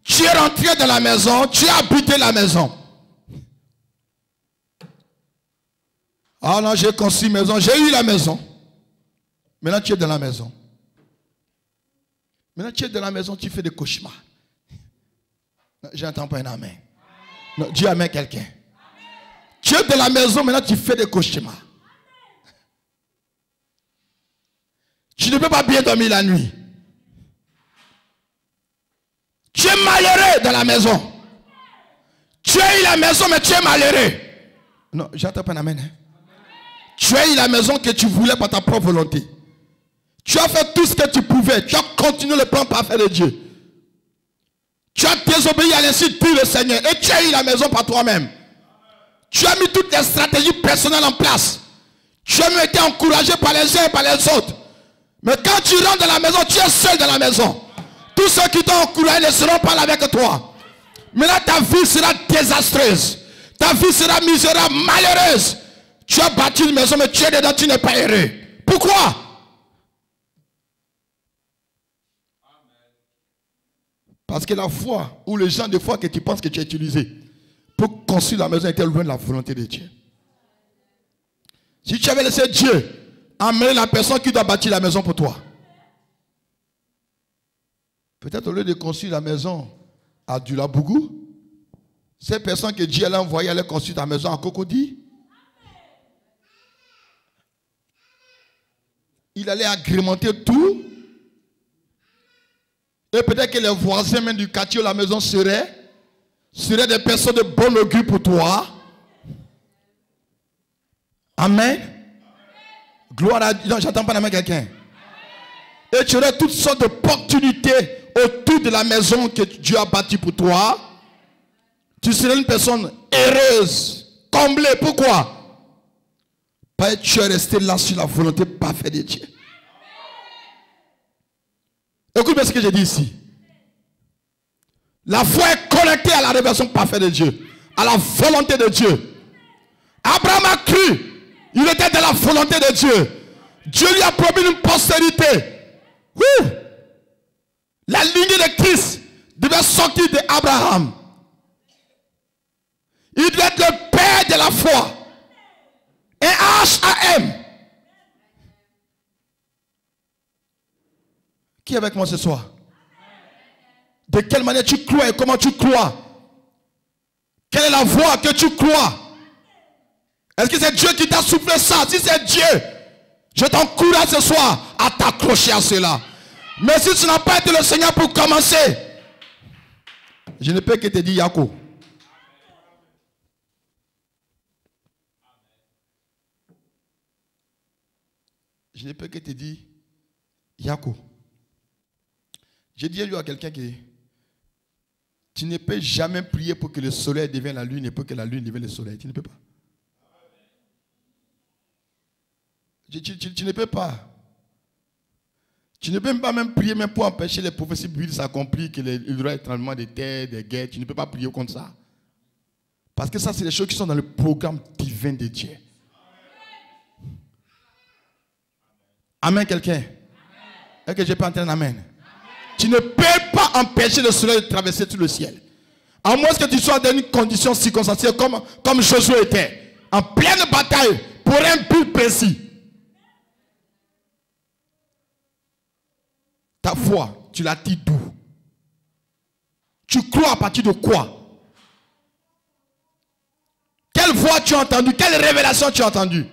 B: Tu es rentré dans la maison, tu as habité la maison. Ah non, j'ai construit une maison, j'ai eu la maison. Maintenant tu es dans la maison. Maintenant tu es dans la maison, tu fais des cauchemars. J'entends pas un amen. Non, dis amen quelqu'un. Tu es dans la maison, maintenant tu fais des cauchemars. Tu ne peux pas bien dormir la nuit. Tu es malheureux dans la maison. Tu as eu la maison, mais tu es malheureux. Non, j'entends pas un amen. Hein? Tu as eu la maison que tu voulais par ta propre volonté. Tu as fait tout ce que tu pouvais. Tu as continué le plan parfait de Dieu. Tu as désobéi à l'insu de le Seigneur. Et tu as eu la maison par toi-même. Tu as mis toutes les stratégies personnelles en place. Tu as même été encouragé par les uns et par les autres. Mais quand tu rentres dans la maison, tu es seul dans la maison. Tous ceux qui t'ont encouragé ne seront pas là avec toi. Maintenant ta vie sera désastreuse. Ta vie sera misérable, malheureuse. Tu as bâti une maison, mais tu es dedans, tu n'es pas heureux. Pourquoi? Parce que la foi, ou le genre de foi que tu penses que tu as utilisé pour construire la maison était loin de la volonté de Dieu. Si tu avais laissé Dieu amener la personne qui doit bâtir la maison pour toi. Peut-être au lieu de construire la maison à Dulabougou, ces personnes que Dieu a envoyées aller construire ta maison à Cocody, il allait agrémenter tout. Et peut-être que les voisins même du quartier où la maison seraient des personnes de bon augure pour toi. Amen. Gloire à Dieu. Non, j'attends pas d'amener quelqu'un. Et tu aurais toutes sortes d'opportunités autour de la maison que Dieu a bâtie pour toi. Tu serais une personne heureuse, comblée. Pourquoi? Parce que tu es resté là sur la volonté parfaite de Dieu. Écoute bien ce que j'ai dit ici. La foi est connectée à la révélation parfaite de Dieu, à la volonté de Dieu. Abraham a cru. Il était dans la volonté de Dieu. Dieu lui a promis une postérité. Oui. La lignée de Christ devait sortir d'Abraham. Il devait être le père de la foi. Un H-A-M. Qui est avec moi ce soir? De quelle manière tu crois et comment tu crois? Quelle est la voie que tu crois? Est-ce que c'est Dieu qui t'a soufflé ça? Si c'est Dieu, je t'encourage ce soir à t'accrocher à cela. Mais si ce n'a pas été le Seigneur pour commencer, je ne peux que te dire Yako. Je ne peux que te dire Yako. J'ai dit à quelqu'un que tu ne peux jamais prier pour que le soleil devienne la lune et pour que la lune devienne le soleil. Tu ne peux pas. Tu ne peux pas. Tu ne peux pas même prier même pour empêcher les prophéties bibliques de s'accomplir, qu'il y aura étranglement des terres, des guerres. Tu ne peux pas prier contre ça. Parce que ça, c'est des choses qui sont dans le programme divin de Dieu. Amen, quelqu'un. Est-ce que je peux entendre un amen? Tu ne peux pas empêcher le soleil de traverser tout le ciel. À moins que tu sois dans une condition circonstancielle comme Josué était. En pleine bataille pour un but précis. Ta foi, tu la tires d'où? Tu crois à partir de quoi? Quelle voix tu as entendu? Quelle révélation tu as entendu?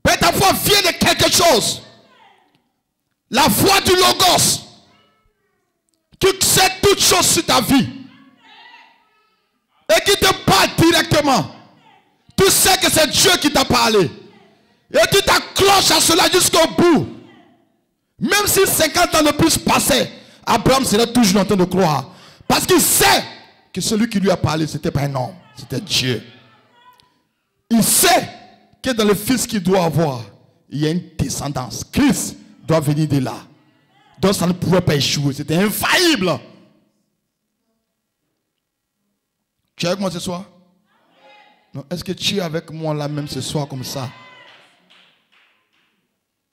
B: Mais ta foi vient de quelque chose. La foi du Logos. Qui sait toutes choses sur ta vie. Et qui te parle directement. Tu sais que c'est Dieu qui t'a parlé. Et tu t'accroches à cela jusqu'au bout. Même si 50 ans de plus passaient, Abraham serait toujours en train de croire. Parce qu'il sait que celui qui lui a parlé, ce n'était pas un homme, c'était Dieu. Il sait que dans le fils qu'il doit avoir, il y a une descendance. Christ doit venir de là. Donc ça ne pouvait pas échouer. C'était infaillible. Tu es avec moi ce soir? Non. Est-ce que tu es avec moi là même ce soir comme ça?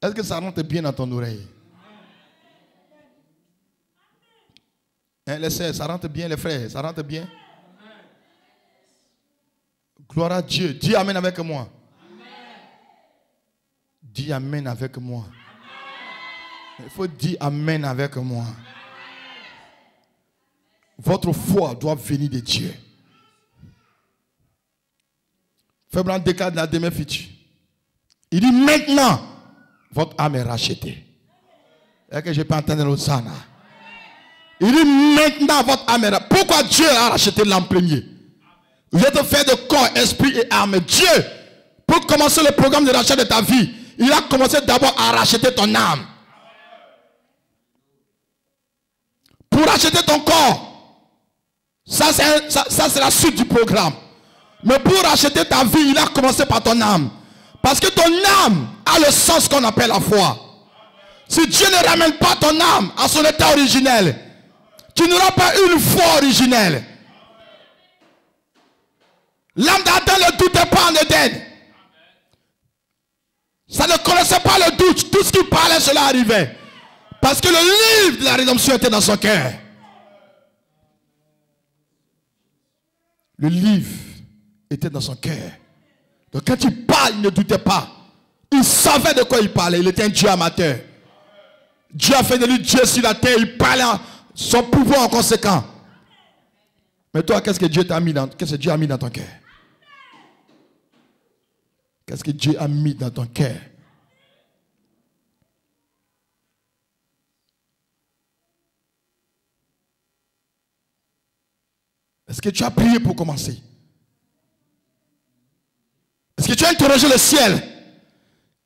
B: Est-ce que ça rentre bien dans ton oreille? Hein, les sœurs, ça rentre bien, les frères, ça rentre bien? Gloire à Dieu. Dis Amen avec moi. Dis Amen avec moi. Il faut dire Amen avec moi. Votre foi doit venir de Dieu. Frère Blanc déclare la demain future. Il dit maintenant, votre âme est rachetée. Est-ce que je peux entendre l'Hosanna? Il dit maintenant, votre âme est rachetée. Pourquoi Dieu a racheté l'âme premier? Vous êtes fait de corps, esprit et âme. Dieu, pour commencer le programme de rachat de ta vie, il a commencé d'abord à racheter ton âme. Pour racheter ton corps, ça c'est la suite du programme. Mais pour racheter ta vie, il a commencé par ton âme. Parce que ton âme a le sens qu'on appelle la foi. Si Dieu ne ramène pas ton âme à son état originel, tu n'auras pas une foi originelle. L'âme d'Adam ne doutait pas en Éden. Ça ne connaissait pas le doute. Tout ce qui parlait, cela arrivait. Parce que le livre de la rédemption était dans son cœur. Le livre était dans son cœur. Donc quand il parle, il ne doutait pas. Il savait de quoi il parlait. Il était un Dieu amateur. Dieu a fait de lui Dieu sur la terre. Il parlait son pouvoir en conséquent. Mais toi, qu'est-ce que Dieu t'a mis dans, qu'est-ce que Dieu a mis dans ton cœur? Qu'est-ce que Dieu a mis dans ton cœur? Est-ce que tu as prié pour commencer? Est-ce que tu as interrogé le ciel?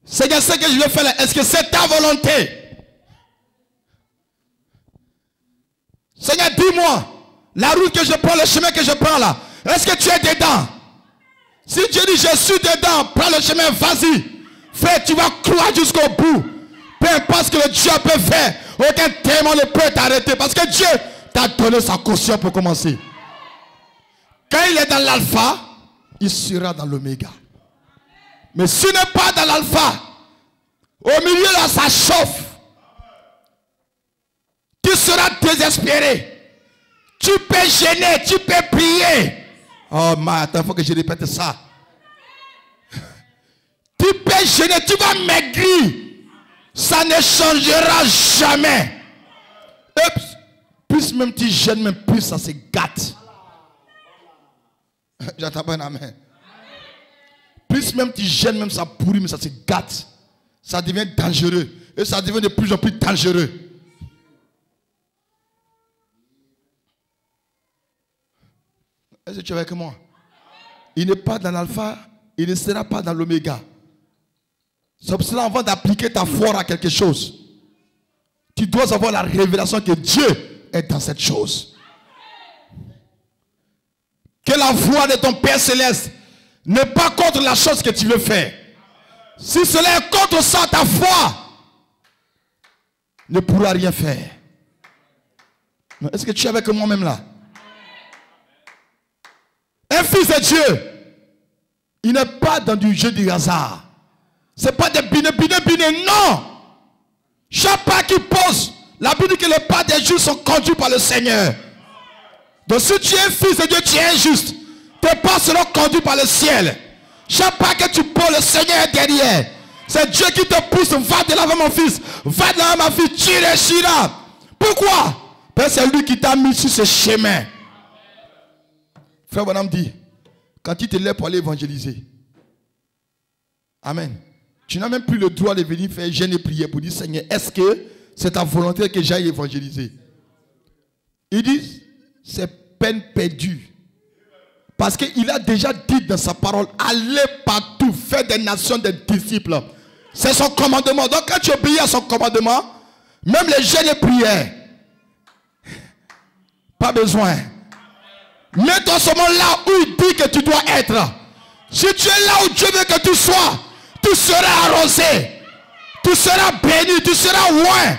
B: Seigneur, ce que je vais faire là, est-ce que c'est ta volonté? Seigneur, dis-moi, la route que je prends, le chemin que je prends là, est-ce que tu es dedans? Si Dieu dit je suis dedans, prends le chemin, vas-y. Fais, tu vas croire jusqu'au bout. Peu importe ce que le Dieu peut faire, aucun témoin ne peut t'arrêter parce que Dieu t'a donné sa caution pour commencer. Quand il est dans l'alpha, il sera dans l'oméga. Mais s'il n'est pas dans l'alpha, au milieu là, ça chauffe. Tu seras désespéré. Tu peux gêner, tu peux prier. Oh, mais attends, il faut que je répète ça. Tu peux gêner, tu vas maigrir. Ça ne changera jamais. Et plus même tu gênes, même plus ça se gâte. J'entends pas un amen. Plus même tu gênes, même ça pourrit, mais ça se gâte. Ça devient dangereux. Et ça devient de plus en plus dangereux. Est-ce que tu es avec moi? Il n'est pas dans l'alpha, il ne sera pas dans l'oméga. C'est pour cela, avant d'appliquer ta foi à quelque chose, tu dois avoir la révélation que Dieu est dans cette chose. Que la voix de ton Père Céleste n'est pas contre la chose que tu veux faire. Si cela est contre ça, ta foi ne pourra rien faire. Est-ce que tu es avec moi-même là? Un fils de Dieu, il n'est pas dans du jeu du hasard. Ce n'est pas des bine, non. Chaque pas qu'il pose, la Bible dit que les pas des justes sont conduits par le Seigneur. Donc si tu es un fils de Dieu, tu es injuste. Tes pas seront conduits par le ciel. Chaque pas que tu poses, le Seigneur est derrière. C'est Dieu qui te pousse. Va de l'avant mon fils. Va de l'avant ma fille. Tu réussiras. Pourquoi? Parce que c'est lui qui t'a mis sur ce chemin. Frère Bonhomme dit, quand tu te lèves pour aller évangéliser, amen, tu n'as même plus le droit de venir faire jeûne et prière pour dire, Seigneur, est-ce que c'est ta volonté que j'aille évangéliser? Il dit, c'est peine perdue. Parce qu'il a déjà dit dans sa parole, allez partout, faites des nations des disciples. C'est son commandement. Donc quand tu obéis à son commandement, même les jeûnes et prières, pas besoin. Mets-toi seulement là où il dit que tu dois être. Si tu es là où Dieu veut que tu sois, tu seras arrosé. Tu seras béni, tu seras loin.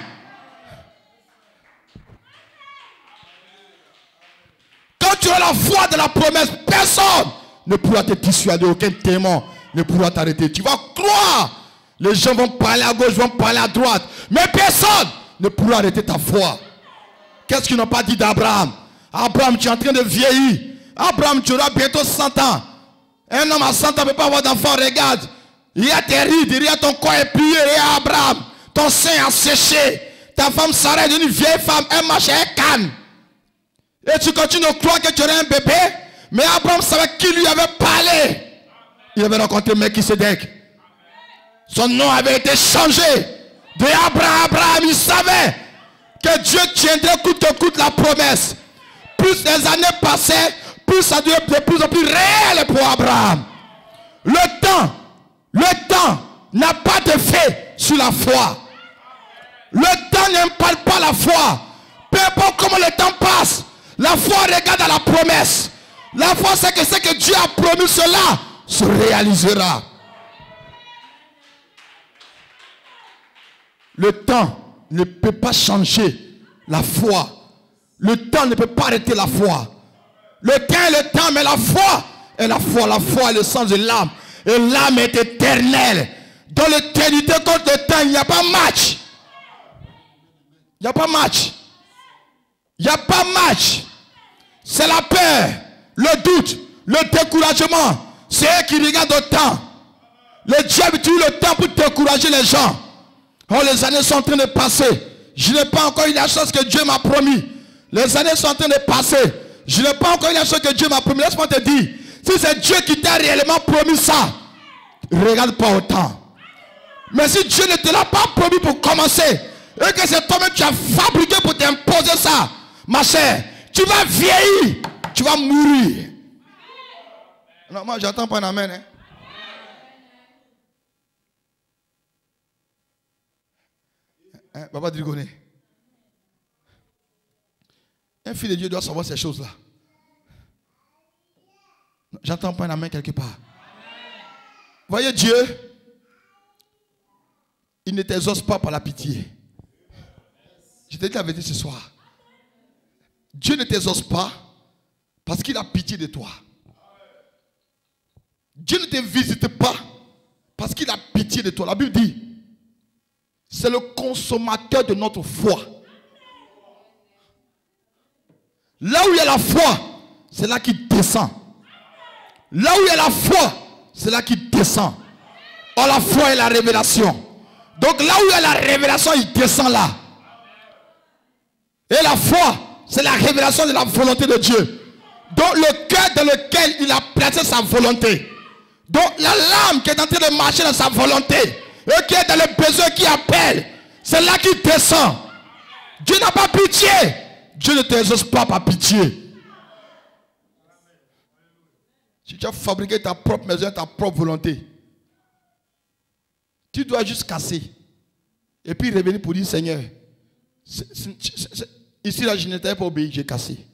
B: Quand tu as la foi de la promesse, personne ne pourra te dissuader, aucun témoin ne pourra t'arrêter. Tu vas croire. Les gens vont parler à gauche, vont parler à droite. Mais personne ne pourra arrêter ta foi. Qu'est-ce qu'ils n'ont pas dit d'Abraham? Abraham, tu es en train de vieillir. Abraham, tu auras bientôt 100 ans. Un homme à 100 ans ne peut pas avoir d'enfant. Regarde. Il y a tes rides, il y a ton corps est plié. Il y a Abraham. Ton sein a séché. Ta femme Sarah est une vieille femme. Elle marche, elle canne. Et tu continues à croire que tu aurais un bébé. Mais Abraham savait qui lui avait parlé. Il avait rencontré Melchisedec. Son nom avait été changé. De Abraham, Abraham, il savait que Dieu tiendrait coûte que coûte la promesse. Plus les années passaient, plus ça devient de plus en plus réel pour Abraham. Le temps n'a pas d'effet sur la foi. Le temps n'impacte pas la foi. Peu importe comment le temps passe, la foi regarde à la promesse. La foi, c'est que ce que Dieu a promis, cela se réalisera. Le temps ne peut pas changer la foi. Le temps ne peut pas arrêter la foi. Le temps est le temps, mais la foi est la foi. La foi est le sens de l'âme. Et l'âme est éternelle. Dans l'éternité contre le temps, il n'y a pas match. Il n'y a pas match. Il n'y a pas match. C'est la peur, le doute, le découragement. C'est eux qui regardent au temps. Le diable utilise le temps pour décourager les gens. Oh, les années sont en train de passer. Je n'ai pas encore eu la chose que Dieu m'a promis. Les années sont en train de passer. Je n'ai pas encore eu la chose que Dieu m'a promis. Laisse-moi te dire, si c'est Dieu qui t'a réellement promis ça, regarde pas au temps. Mais si Dieu ne te l'a pas promis pour commencer, et que c'est toi-même qui as fabriqué pour t'imposer ça, ma chère, tu vas vieillir, tu vas mourir. Non, moi j'attends pas un amen. Hein. Papa Drigoné. Un fils de Dieu doit savoir ces choses-là. J'entends pas un amen quelque part. Voyez Dieu, il ne t'exauce pas par la pitié. Je te dis la vérité ce soir. Dieu ne t'exauce pas parce qu'il a pitié de toi. Dieu ne te visite pas parce qu'il a pitié de toi. La Bible dit, c'est le consommateur de notre foi. Là où il y a la foi, c'est là qu'il descend. Là où il y a la foi, c'est là qu'il descend. Or la foi est la révélation. Donc là où il y a la révélation, il descend là. Et la foi, c'est la révélation de la volonté de Dieu. Donc le cœur dans lequel il a placé sa volonté. Donc la lame qui est en train de marcher dans sa volonté, et qui est dans le besoin qui appelle, c'est là qu'il descend. Dieu n'a pas pitié. Dieu ne t'exauce pas par pitié. Si tu as fabriqué ta propre maison, ta propre volonté, tu dois juste casser. Et puis revenir pour dire, Seigneur, ici là, je n'étais pas obéi, j'ai cassé.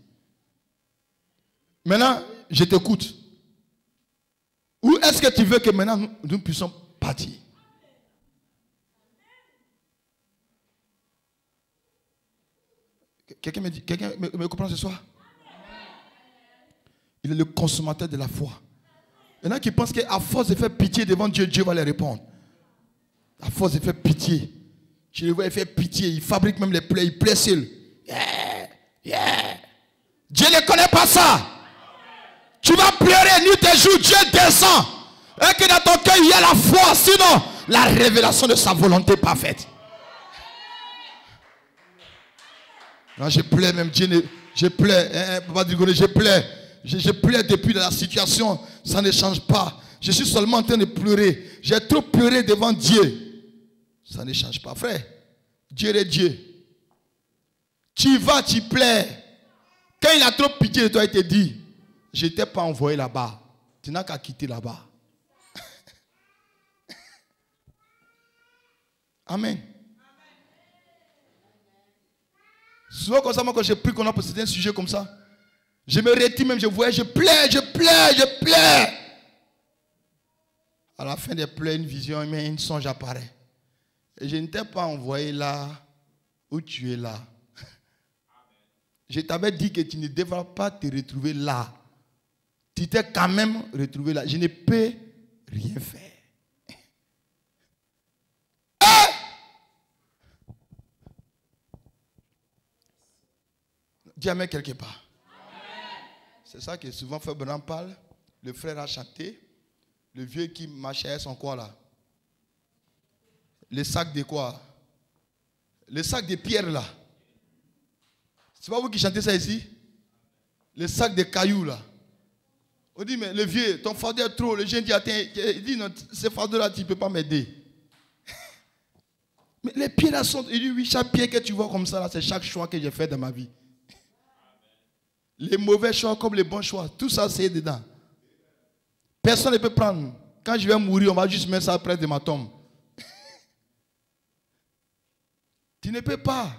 B: Maintenant, je t'écoute. Où est-ce que tu veux que maintenant nous puissions partir? Quelqu'un me comprend ce soir? Il est le consommateur de la foi. Il y en a qui pensent qu'à force de faire pitié devant Dieu, Dieu va les répondre. À force de faire pitié. Tu le vois, il fait pitié. Il fabrique même les plaies. Il plaît seul. Dieu ne connaît pas ça. Tu vas pleurer nuit et jour. Dieu descend. Et que dans ton cœur, il y a la foi. Sinon, la révélation de sa volonté parfaite. Non, je pleure même. Je pleure. Papa Drigoné, je pleure. Je pleure depuis la situation. Ça ne change pas. Je suis seulement en train de pleurer. J'ai trop pleuré devant Dieu. Ça ne change pas. Frère, Dieu est Dieu. Tu vas, tu pleures. Quand il a trop pitié de toi, il te dit, je ne t'ai pas envoyé là-bas. Tu n'as qu'à quitter là-bas. Amen. Souvent comme ça, moi quand j'ai pris qu'on a possédé un sujet comme ça, je me retire même, je voyais, je pleure. À la fin des pleurs, une vision, un songe apparaît. Et je ne t'ai pas envoyé là où tu es là. Je t'avais dit que tu ne devras pas te retrouver là. Tu t'es quand même retrouvé là. Je ne peux rien faire. Dis amen quelque part. C'est ça que souvent Frère Branham parle. Le frère a chanté. Le vieux qui marchait son quoi là? Le sac de quoi? Le sac de pierre là. C'est pas vous qui chantez ça ici? Le sac de cailloux là. On dit mais le vieux, ton fardeau est trop. Le jeune dit attends, il dit non, ce fardeau là tu ne peux pas m'aider. Mais les pieds là sont. Il dit oui, chaque pied que tu vois comme ça là, c'est chaque choix que j'ai fait dans ma vie. Les mauvais choix comme les bons choix, tout ça c'est dedans. Personne ne peut prendre. Quand je vais mourir, on va juste mettre ça près de ma tombe. Tu ne peux pas.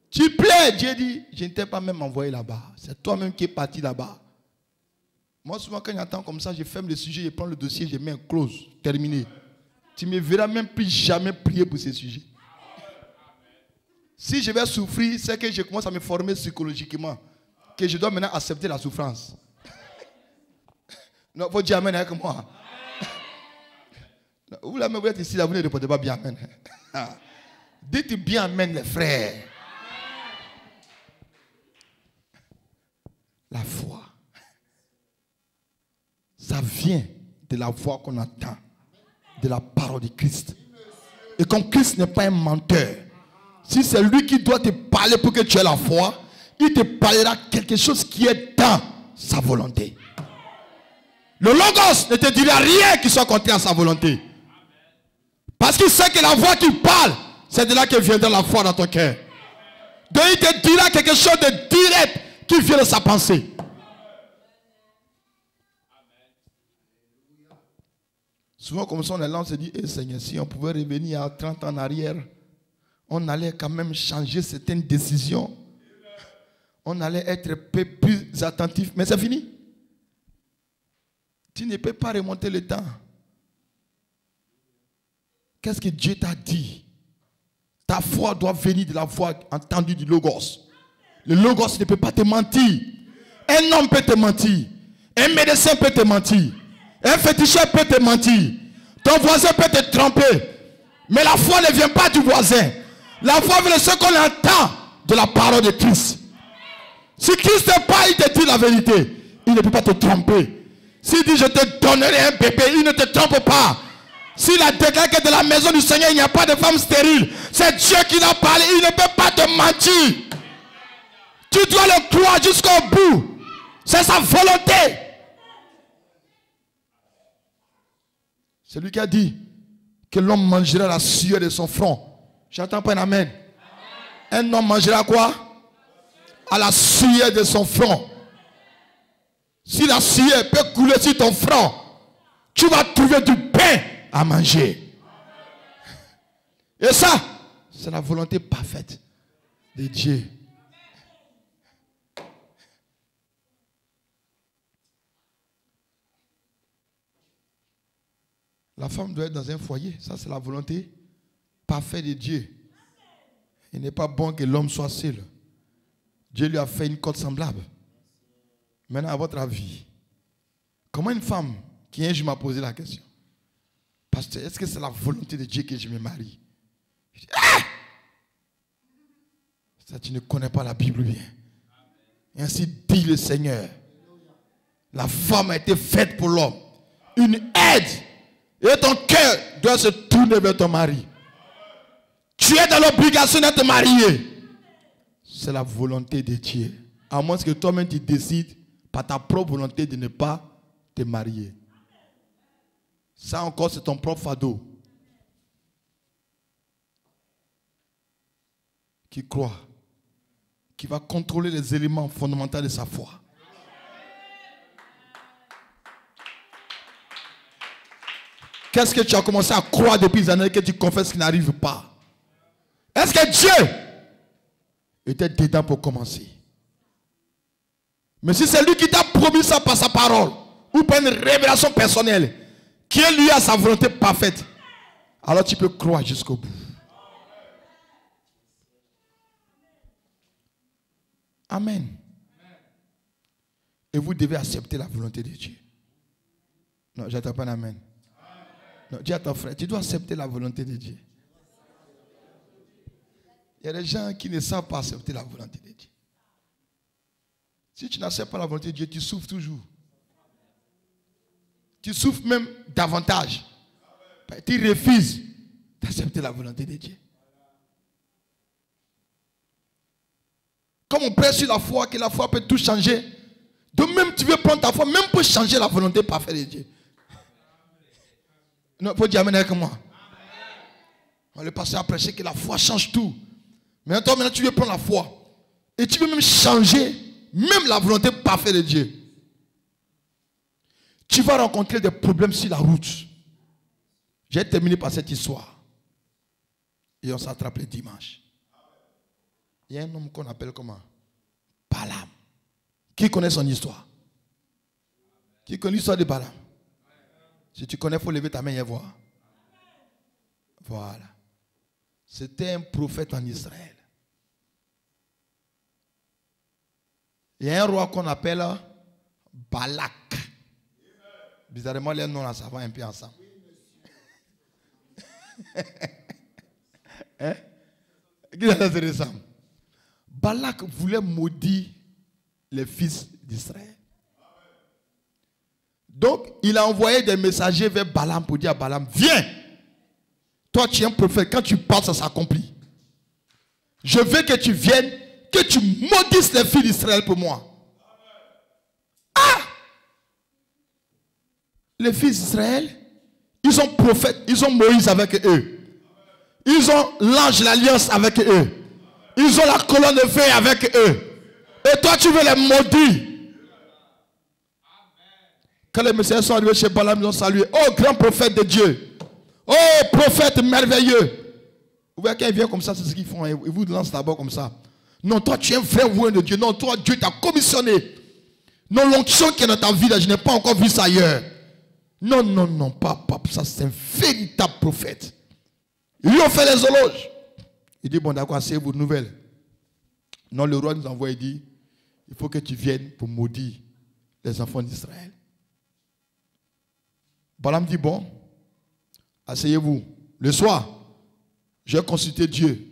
B: Tu plais. Dieu dit, je ne t'ai pas même envoyé là-bas. C'est toi-même qui es parti là-bas. Moi, souvent, quand j'entends comme ça, je ferme le sujet, je prends le dossier, je mets un close. Terminé. Tu ne me verras même plus jamais prier pour ce sujet. Si je vais souffrir, c'est que je commence à me former psychologiquement. Que je dois maintenant accepter la souffrance. Non, il faut dire amen avec moi. Vous là, vous êtes ici, là, vous ne répondez pas bien amen. Dites bien amen, les frères. La foi. vient de la voix qu'on entend, de la parole de Christ. Et comme Christ n'est pas un menteur, si c'est lui qui doit te parler pour que tu aies la foi, il te parlera quelque chose qui est dans sa volonté. Le Logos ne te dira rien qui soit contraire à sa volonté. Parce qu'il sait que la voix qui parle, c'est de là que viendra la foi dans ton cœur. Donc il te dira quelque chose de direct qui vient de sa pensée. Souvent comme ça on est là, on se dit, Seigneur, si on pouvait revenir à 30 ans en arrière, on allait quand même changer certaines décisions. On allait être plus attentif. Mais c'est fini. Tu ne peux pas remonter le temps. Qu'est-ce que Dieu t'a dit? Ta foi doit venir de la voix entendue du Logos. Le Logos ne peut pas te mentir. Un homme peut te mentir. Un médecin peut te mentir. Un féticheur peut te mentir. Ton voisin peut te tromper. Mais la foi ne vient pas du voisin. La foi vient de ce qu'on entend de la parole de Christ. Si Christ n'est pas, il te dit la vérité. Il ne peut pas te tromper. S'il dit je te donnerai un bébé, il ne te trompe pas. S'il a déclaré que de la maison du Seigneur il n'y a pas de femme stérile, c'est Dieu qui l'a parlé, il ne peut pas te mentir. Tu dois le croire jusqu'au bout. C'est sa volonté. C'est lui qui a dit que l'homme mangera la sueur de son front. J'attends pas un amen. Un homme mangera quoi? À la sueur de son front. Si la sueur peut couler sur ton front, tu vas trouver du pain à manger. Et ça, c'est la volonté parfaite de Dieu. La femme doit être dans un foyer. Ça, c'est la volonté parfaite de Dieu. Il n'est pas bon que l'homme soit seul. Dieu lui a fait une côte semblable. Maintenant, à votre avis, comment une femme qui un jour m'a posé la question, pasteur, est-ce que c'est la volonté de Dieu que je me marie? Je dis, ah! Ça, tu ne connais pas la Bible bien. Et ainsi dit le Seigneur. La femme a été faite pour l'homme. Une aide. Et ton cœur doit se tourner vers ton mari. Tu es dans l'obligation de te marier. C'est la volonté de Dieu. À moins que toi-même tu décides par ta propre volonté de ne pas te marier. Ça encore c'est ton propre fardeau. Qui croit, qui va contrôler les éléments fondamentaux de sa foi. Qu'est-ce que tu as commencé à croire depuis des années que tu confesses qui n'arrive pas? Est-ce que Dieu était dedans pour commencer? Mais si c'est lui qui t'a promis ça par sa parole, ou par une révélation personnelle, qui est lui à sa volonté parfaite, alors tu peux croire jusqu'au bout. Amen. Et vous devez accepter la volonté de Dieu. Non, j'attends pas un amen. Non, dis à ton frère, tu dois accepter la volonté de Dieu. Il y a des gens qui ne savent pas accepter la volonté de Dieu. Si tu n'acceptes pas la volonté de Dieu, tu souffres toujours. Tu souffres même davantage. Tu refuses d'accepter la volonté de Dieu. Comme on prêche sur la foi, que la foi peut tout changer. Donc même tu veux prendre ta foi, même pour changer la volonté parfaite de Dieu. Non, il faut dire amen avec moi. On le pasteur a prêché que la foi change tout. Mais toi maintenant tu veux prendre la foi. Et tu veux même changer même la volonté parfaite de Dieu. Tu vas rencontrer des problèmes sur la route. J'ai terminé par cette histoire. Et on s'attrape le dimanche. Il y a un homme qu'on appelle comment? Balaam. Qui connaît son histoire? Qui connaît l'histoire de Balaam? Si tu connais, il faut lever ta main et voir. Voilà. C'était un prophète en Israël. Il y a un roi qu'on appelle Balak. Bizarrement, les noms là, ça va un peu ensemble. Hein? Qui ça se ressemble? Balak voulait maudire les fils d'Israël. Donc, il a envoyé des messagers vers Balaam pour dire à Balaam, viens. Toi, tu es un prophète. Quand tu parles, ça s'accomplit. Je veux que tu viennes, que tu maudisses les filles d'Israël pour moi. Ah! Les fils d'Israël, ils ont prophète, ils ont Moïse avec eux. Ils ont l'ange de l'alliance avec eux. Ils ont la colonne de feu avec eux. Et toi, tu veux les maudire. Quand les messieurs sont arrivés chez Balaam, ils ont salué. Oh, grand prophète de Dieu. Oh, prophète merveilleux. Vous voyez, quand ils viennent comme ça, c'est ce qu'ils font. Ils vous lancent d'abord comme ça. Non, toi, tu es un vrai voyant de Dieu. Non, toi, Dieu t'a commissionné. Non, l'onction qui est dans ta vie, là, je n'ai pas encore vu ça ailleurs. Non, non, non, pas ça, c'est un véritable prophète. Ils lui ont fait les éloges. Il dit, bon, d'accord, asseyez-vous de nouvelles. Non, le roi nous envoie, il dit, il faut que tu viennes pour maudire les enfants d'Israël. Balaam dit, bon, asseyez-vous. Le soir, je vais consulter Dieu.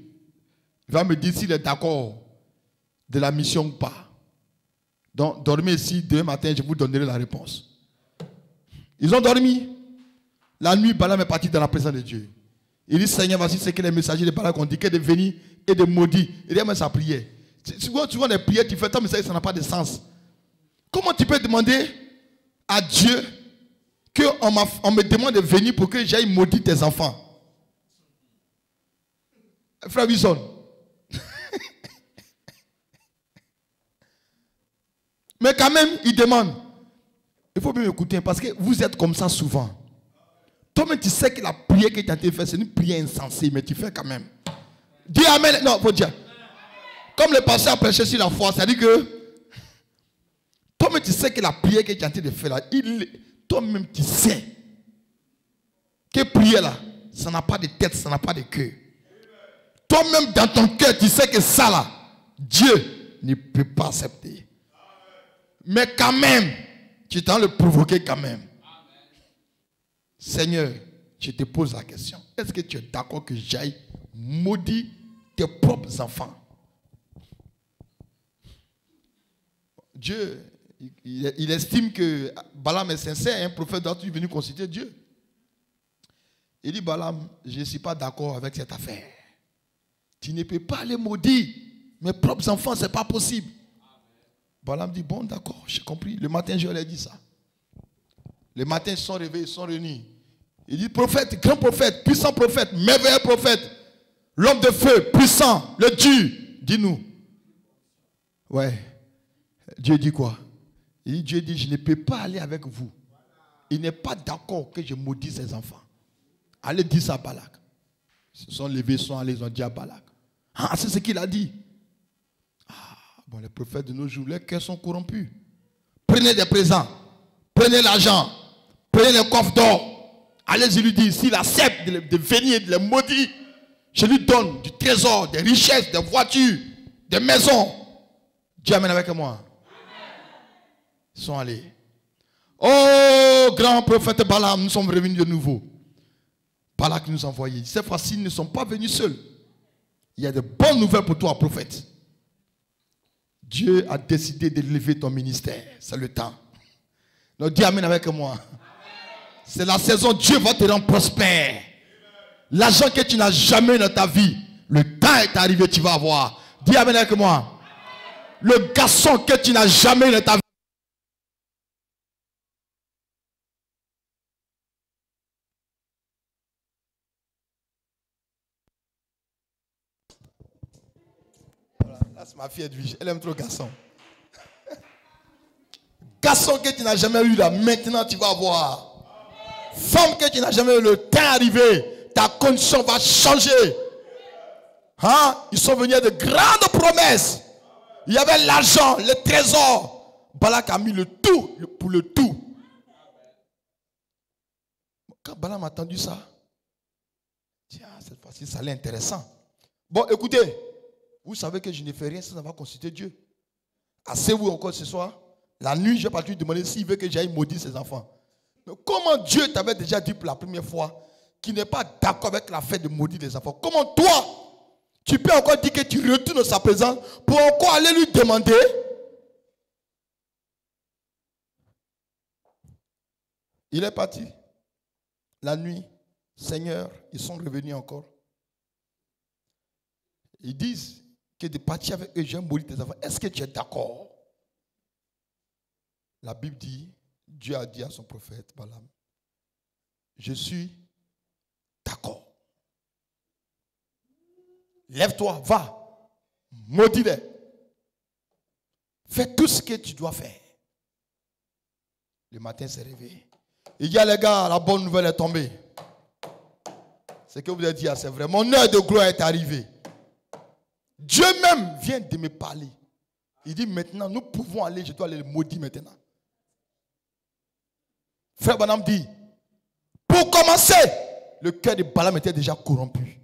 B: Il va me dire s'il est d'accord de la mission ou pas. Donc, dormez ici, demain matin, je vous donnerai la réponse. Ils ont dormi. La nuit, Balaam est parti dans la présence de Dieu. Il dit, Seigneur, voici ce que les messagers de Balaam ont dit, que de venir et de maudire. Il dit, mais sa prière. Souvent, les prières, tu fais tant, mais ça n'a pas de sens. Comment tu peux demander à Dieu qu'on me demande de venir pour que j'aille maudire tes enfants? Frère Wilson. Mais quand même, il demande. Il faut bien m'écouter parce que vous êtes comme ça souvent. Toi-même, tu sais que la prière que tu as fait, c'est une prière insensée, mais tu fais quand même. Dis amen. Non, il faut dire. Comme le pasteur a prêché sur la foi, c'est-à-dire que toi-même, tu sais que la prière que tu es en train de faire là, toi-même, tu sais que prière là, ça n'a pas de tête, ça n'a pas de cœur. Toi-même, dans ton cœur, tu sais que ça là, Dieu ne peut pas accepter. Mais quand même, tu t'en le provoquer quand même. Seigneur, je te pose la question. Est-ce que tu es d'accord que j'aille maudire tes propres enfants? Dieu, il estime que Balaam est sincère, un prophète doit venir consulter Dieu. Il dit, Balaam, je ne suis pas d'accord avec cette affaire. Tu ne peux pas les maudire. Mes propres enfants, ce n'est pas possible. Balaam dit, bon, d'accord, j'ai compris. Le matin, je leur ai dit ça. Le matin, ils sont réveillés, ils sont réunis. Il dit, prophète, grand prophète, puissant prophète, merveilleux prophète, l'homme de feu, puissant, le Dieu, dis-nous. Ouais. Dieu dit quoi? Dieu dit, je ne peux pas aller avec vous. Il n'est pas d'accord que je maudisse ses enfants. Allez dire ça à Balak. Ils se sont levés, ils sont allés, ils ont dit à Balak. Ah, c'est ce qu'il a dit. Ah, bon, les prophètes de nos jours, leurs cœurs sont corrompus. Prenez des présents, prenez l'argent, prenez les coffres d'or. Allez-y lui dire, s'il accepte de venir, de les maudire, je lui donne du trésor, des richesses, des voitures, des maisons. Dieu amène avec moi. Ils sont allés. Oh, grand prophète Balaam, nous sommes revenus de nouveau. Balak nous a envoyés. Cette fois-ci, ils ne sont pas venus seuls. Il y a de bonnes nouvelles pour toi, prophète. Dieu a décidé d'élever ton ministère. C'est le temps. Donc, dis amen avec moi. C'est la saison. Dieu va te rendre prospère. L'argent que tu n'as jamais dans ta vie, le temps est arrivé, tu vas avoir. Dis amen avec moi. Le garçon que tu n'as jamais dans ta vie. Ma fille Edwige, elle aime trop garçon. Garçon que tu n'as jamais eu là, maintenant tu vas voir. Femme que tu n'as jamais eu, le temps arrivé, ta condition va changer. Hein? Ils sont venus de grandes promesses. Il y avait l'argent, le trésor. Balak a mis le tout pour le tout. Quand Balak a entendu ça, tiens, cette fois-ci, ça allait intéressant. Bon, écoutez. Vous savez que je ne fais rien sans avoir consulté Dieu. Asseyez-vous encore ce soir. La nuit, je vais partir lui demander s'il veut que j'aille maudire ses enfants. Mais comment Dieu t'avait déjà dit pour la première fois qu'il n'est pas d'accord avec la fête de maudire les enfants? Comment toi, tu peux encore dire que tu retournes dans sa présence pour encore aller lui demander? Il est parti. La nuit, Seigneur, ils sont revenus encore. Ils disent que de partir avec eux, j'ai maudit tes enfants. Est-ce que tu es d'accord? La Bible dit, Dieu a dit à son prophète Balaam, je suis d'accord. Lève-toi, va, maudis-les. Fais tout ce que tu dois faire. Le matin, s'est réveillé. Il dit, les gars, la bonne nouvelle est tombée. Ce que vous avez dit, c'est vrai. Mon heure de gloire est arrivée. Dieu même vient de me parler. Il dit, maintenant, nous pouvons aller, je dois aller le maudire maintenant. Frère Branham dit, pour commencer, le cœur de Balaam était déjà corrompu.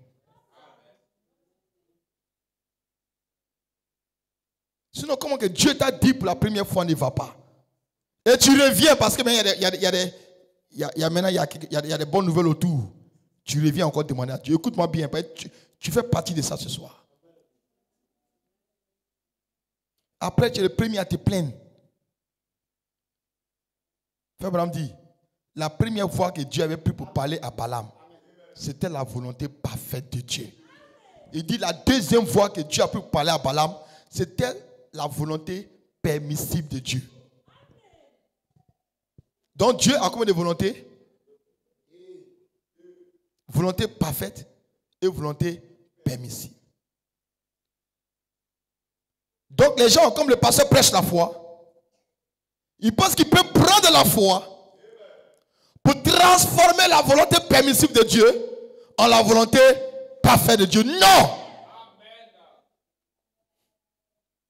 B: Sinon, comment que Dieu t'a dit pour la première fois, ne va pas. Et tu reviens parce que il y a des bonnes nouvelles autour. Tu reviens encore demander à Dieu. Écoute-moi bien, tu fais partie de ça ce soir. Après, tu es le premier à te plaindre. Frère Branham dit, la première fois que Dieu avait pris pour parler à Balaam, c'était la volonté parfaite de Dieu. Il dit, la deuxième fois que Dieu a pris pour parler à Balaam, c'était la volonté permissible de Dieu. Donc Dieu a combien de volontés? Volonté parfaite et volonté permissible. Donc les gens, comme le pasteur prêche la foi, ils pensent qu'ils peuvent prendre la foi pour transformer la volonté permissible de Dieu en la volonté parfaite de Dieu. Non!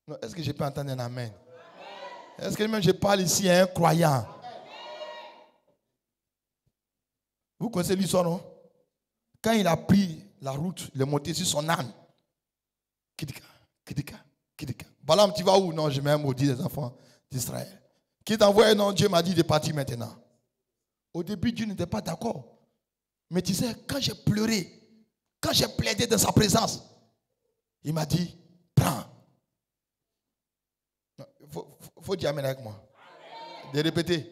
B: Non, est-ce que je peux entendre un amen? Est-ce que même je parle ici à un croyant? Vous connaissez l'histoire, non? Quand il a pris la route, il est monté sur son âne. Kidika, Kidika, Kidika. Balaam, tu vas où? Non, je vais maudire les enfants d'Israël. Qui t'envoie? Non, Dieu m'a dit de partir maintenant. Au début, Dieu n'était pas d'accord. Mais tu sais, quand j'ai pleuré, quand j'ai plaidé dans sa présence, il m'a dit, prends. Il faut dire amen avec moi. De répéter.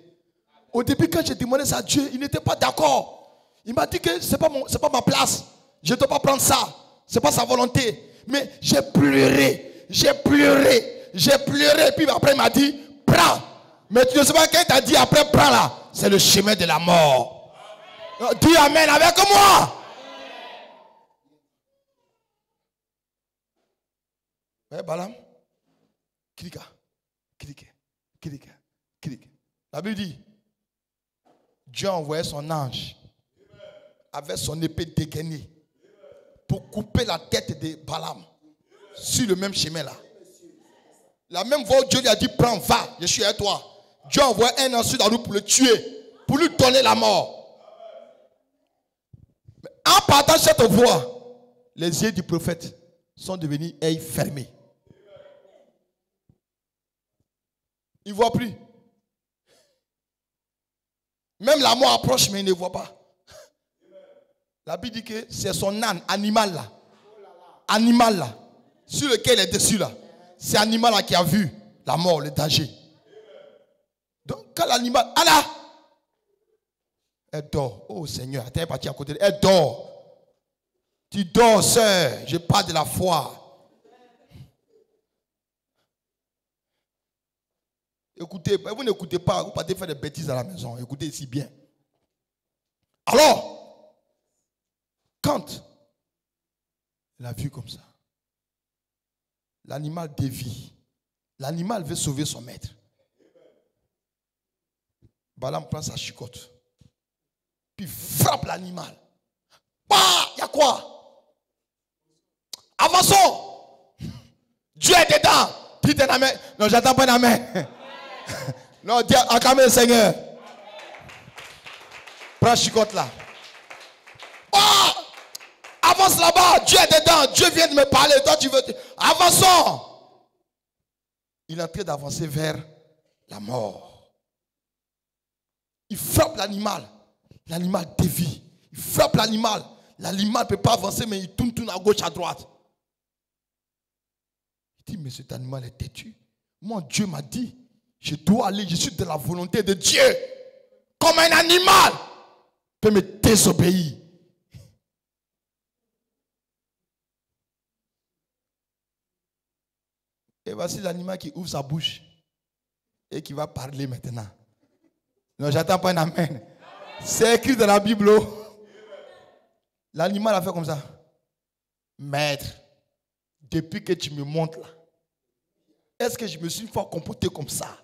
B: Au début, quand j'ai demandé ça à Dieu, il n'était pas d'accord. Il m'a dit que ce n'est pas ma place. Je ne dois pas prendre ça. Ce n'est pas sa volonté. Mais j'ai pleuré. J'ai pleuré. J'ai pleuré. Puis après, il m'a dit, prends. Mais tu ne sais pas quand il t'a dit après, prends là. C'est le chemin de la mort. Dis amen avec moi. Ouais, Balaam. Kilika. Kilika. Kilika. Kilika. La Bible dit, Dieu a envoyé son ange avec son épée dégainée pour couper la tête de Balaam sur le même chemin là. La même voix où Dieu lui a dit, prends, va, je suis avec toi. Dieu a envoyé un ange sur la route pour le tuer, pour lui donner la mort. Mais en partant cette voix, les yeux du prophète sont devenus œils fermés. Il ne voit plus. Même la mort approche, mais il ne voit pas. La Bible dit que c'est son âne, animal là, sur lequel il est dessus là. C'est l'animal là qui a vu la mort, le danger. Donc quand l'animal, Allah, elle dort. Oh Seigneur, elle est partie à côté. Elle dort. Tu dors, sœur. Je parle de la foi. Écoutez, vous n'écoutez pas, vous partez faire des bêtises à la maison. Écoutez ici bien. Alors, quand elle a vu comme ça, l'animal dévie. L'animal veut sauver son maître. Balaam prend sa chicotte. Puis frappe l'animal. Bah, il y a quoi? Avançons. Dieu est dedans. Dites un amen. Non, j'attends pas un amen. Non, dis acclamez le Seigneur. Prends la chicotte là. Oh! Avance là-bas. Dieu est dedans. Dieu vient de me parler. Toi, tu veux. Avançons. Il est en train d'avancer vers la mort. Il frappe l'animal. L'animal dévie. Il frappe l'animal. L'animal ne peut pas avancer, mais il tourne à gauche, à droite. Il dit, mais cet animal est têtu. Moi, Dieu m'a dit, je dois aller, je suis de la volonté de Dieu. comme un animal, peut me désobéir. Et voici l'animal qui ouvre sa bouche et qui va parler maintenant. Non, j'attends pas un amen. C'est écrit dans la Bible. L'animal a fait comme ça. Maître, depuis que tu me montres là, est-ce que je me suis une fois comporté comme ça?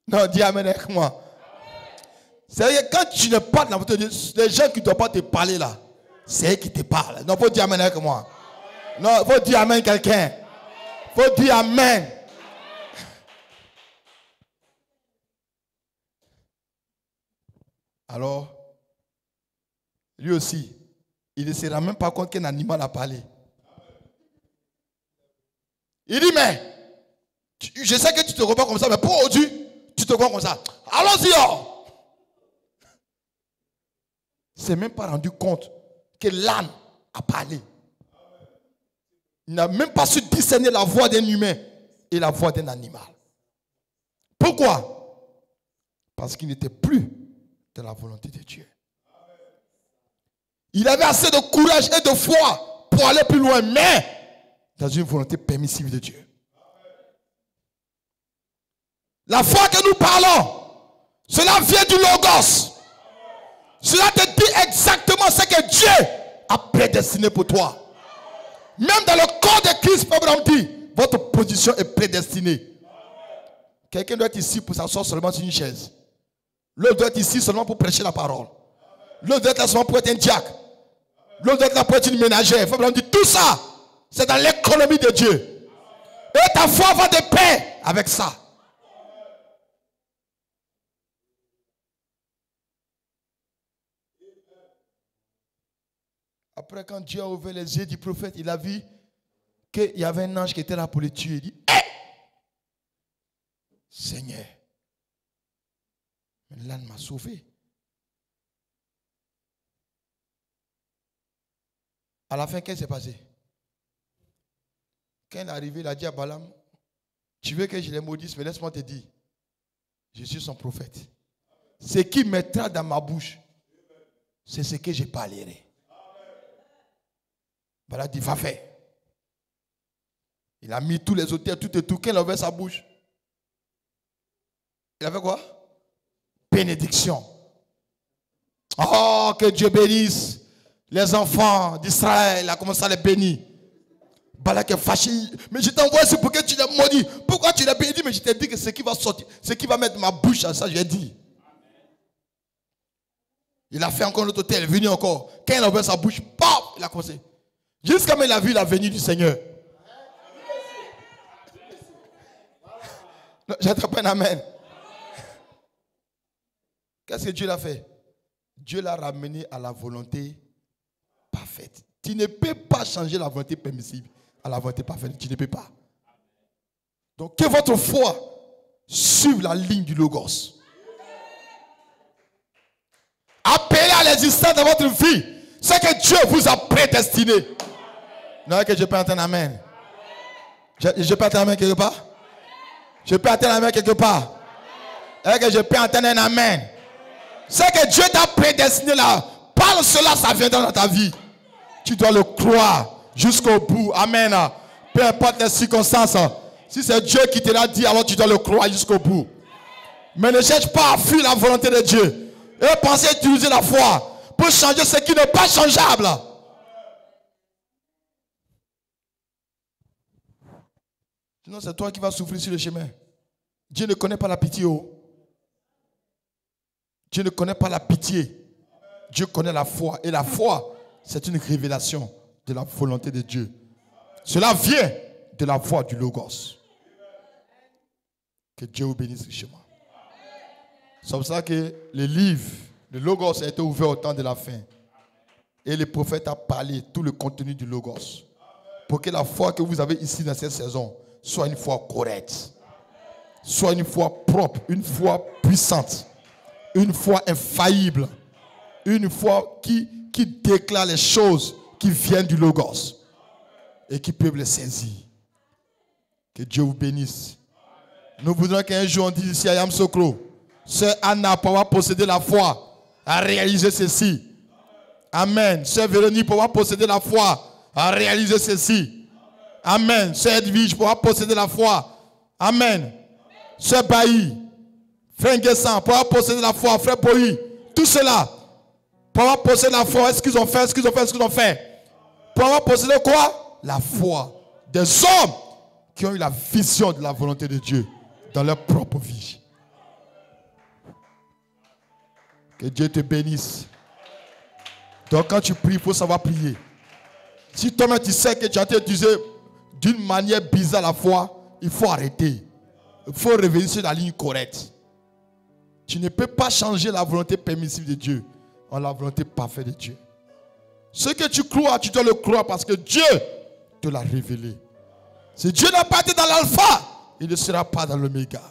B: Non, dis amen avec moi. C'est-à-dire que quand tu ne parles, les gens qui ne doivent pas te parler là, c'est eux qui te parlent. Non, il faut dire amen avec moi. Non, il faut dire amen quelqu'un. Il faut dire amen. Alors, lui aussi, il ne se rend même pas compte qu'un animal a parlé. Il dit, mais, je sais que tu te comprends comme ça, mais pour aujourd'hui, tu te comprends comme ça. Allons-y, oh! Il ne s'est même pas rendu compte que l'âne a parlé. Il n'a même pas su discerner la voix d'un humain et la voix d'un animal. Pourquoi? Parce qu'il n'était plus dans la volonté de Dieu. Il avait assez de courage et de foi pour aller plus loin, mais dans une volonté permissive de Dieu. La foi que nous parlons, cela vient du Logos. Cela te dit exactement ce que Dieu a prédestiné pour toi. Même dans le corps de Christ, Abraham dit, votre position est prédestinée. Quelqu'un doit être ici pour s'asseoir seulement sur une chaise. L'autre doit être ici seulement pour prêcher la parole. L'autre doit être là seulement pour être un diacre. L'autre doit être là pour être une ménagère. Abraham dit, tout ça, c'est dans l'économie de Dieu. Et ta foi va de pair avec ça. Après, quand Dieu a ouvert les yeux du prophète, il a vu qu'il y avait un ange qui était là pour le tuer. Il dit, hey! Seigneur, l'âne m'a sauvé. À la fin, qu'est-ce qui s'est passé? Quand il est arrivé, il a dit à Balaam, tu veux que je les maudisse, mais laisse-moi te dire, je suis son prophète. Ce qui mettra dans ma bouche, c'est ce que je parlerai. Balaam dit, va faire. Il a mis tous les autels, tout et tout. Quand il a ouvert sa bouche, il avait quoi? Bénédiction. Oh, que Dieu bénisse les enfants d'Israël. Il a commencé à les bénir. Balak est fâché. Mais je t'envoie ici pour que tu les maudis. Pourquoi tu les bénis? Mais je t'ai dit que ce qui va sortir, ce qui va mettre ma bouche à ça, j'ai dit. Il a fait encore notre hôtel, il est venu encore. Quand il a ouvert sa bouche, paf, il a commencé. Jusqu'à quand il a vu la venue du Seigneur. J'attrape un amen. Qu'est-ce que Dieu l'a fait? Dieu l'a ramené à la volonté parfaite. Tu ne peux pas changer la volonté permissible à la volonté parfaite. Tu ne peux pas. Donc que votre foi suive la ligne du Logos. Appelez à l'existence de votre vie ce que Dieu vous a prédestiné. Non, que je peux entendre amen. Je peux entendre amen quelque part? Je peux entendre amen quelque part? Est-ce que je peux entendre un amen? Ce que Dieu t'a prédestiné là, par cela, ça viendra dans ta vie. Tu dois le croire jusqu'au bout. Amen. Peu importe les circonstances. Si c'est Dieu qui te l'a dit, alors tu dois le croire jusqu'au bout. Mais ne cherche pas à fuir la volonté de Dieu. Et pensez à utiliser la foi pour changer ce qui n'est pas changeable. Sinon, c'est toi qui vas souffrir sur le chemin. Dieu ne connaît pas la pitié. Dieu ne connaît pas la pitié. Dieu connaît la foi. Et la foi, c'est une révélation de la volonté de Dieu. Cela vient de la voix du Logos. Que Dieu vous bénisse richement. C'est pour ça que le livre, le Logos a été ouvert au temps de la fin. Et le prophète a parlé tout le contenu du Logos. Pour que la foi que vous avez ici dans cette saison soit une foi correcte. Soit une foi propre, une foi puissante. Une foi infaillible. Une foi qui déclare les choses qui viennent du Logos. Et qui peuvent les saisir. Que Dieu vous bénisse. Nous voudrions qu'un jour on dise ici à Yamsokro, Sœur Anna, pour avoir possédé la foi, a réalisé ceci. Amen. Sœur Véronique, pour avoir possédé la foi, a réalisé ceci. Amen. Sœur Edwige, pour avoir possédé la foi. Amen. Sœur Bailly, Frère Nguessan, pour avoir possédé la foi. Frère Boyi, tout cela, pour avoir possédé la foi, est-ce qu'ils ont fait, pour avoir possédé quoi? La foi. Des hommes qui ont eu la vision de la volonté de Dieu dans leur propre vie. Que Dieu te bénisse. Donc quand tu pries, il faut savoir prier. Si toi-même tu sais que tu as été utilisé d'une manière bizarre la foi, il faut arrêter. Il faut revenir sur la ligne correcte. Tu ne peux pas changer la volonté permissive de Dieu en la volonté parfaite de Dieu. Ce que tu crois, tu dois le croire parce que Dieu te l'a révélé. Si Dieu n'a pas été dans l'alpha, il ne sera pas dans l'oméga.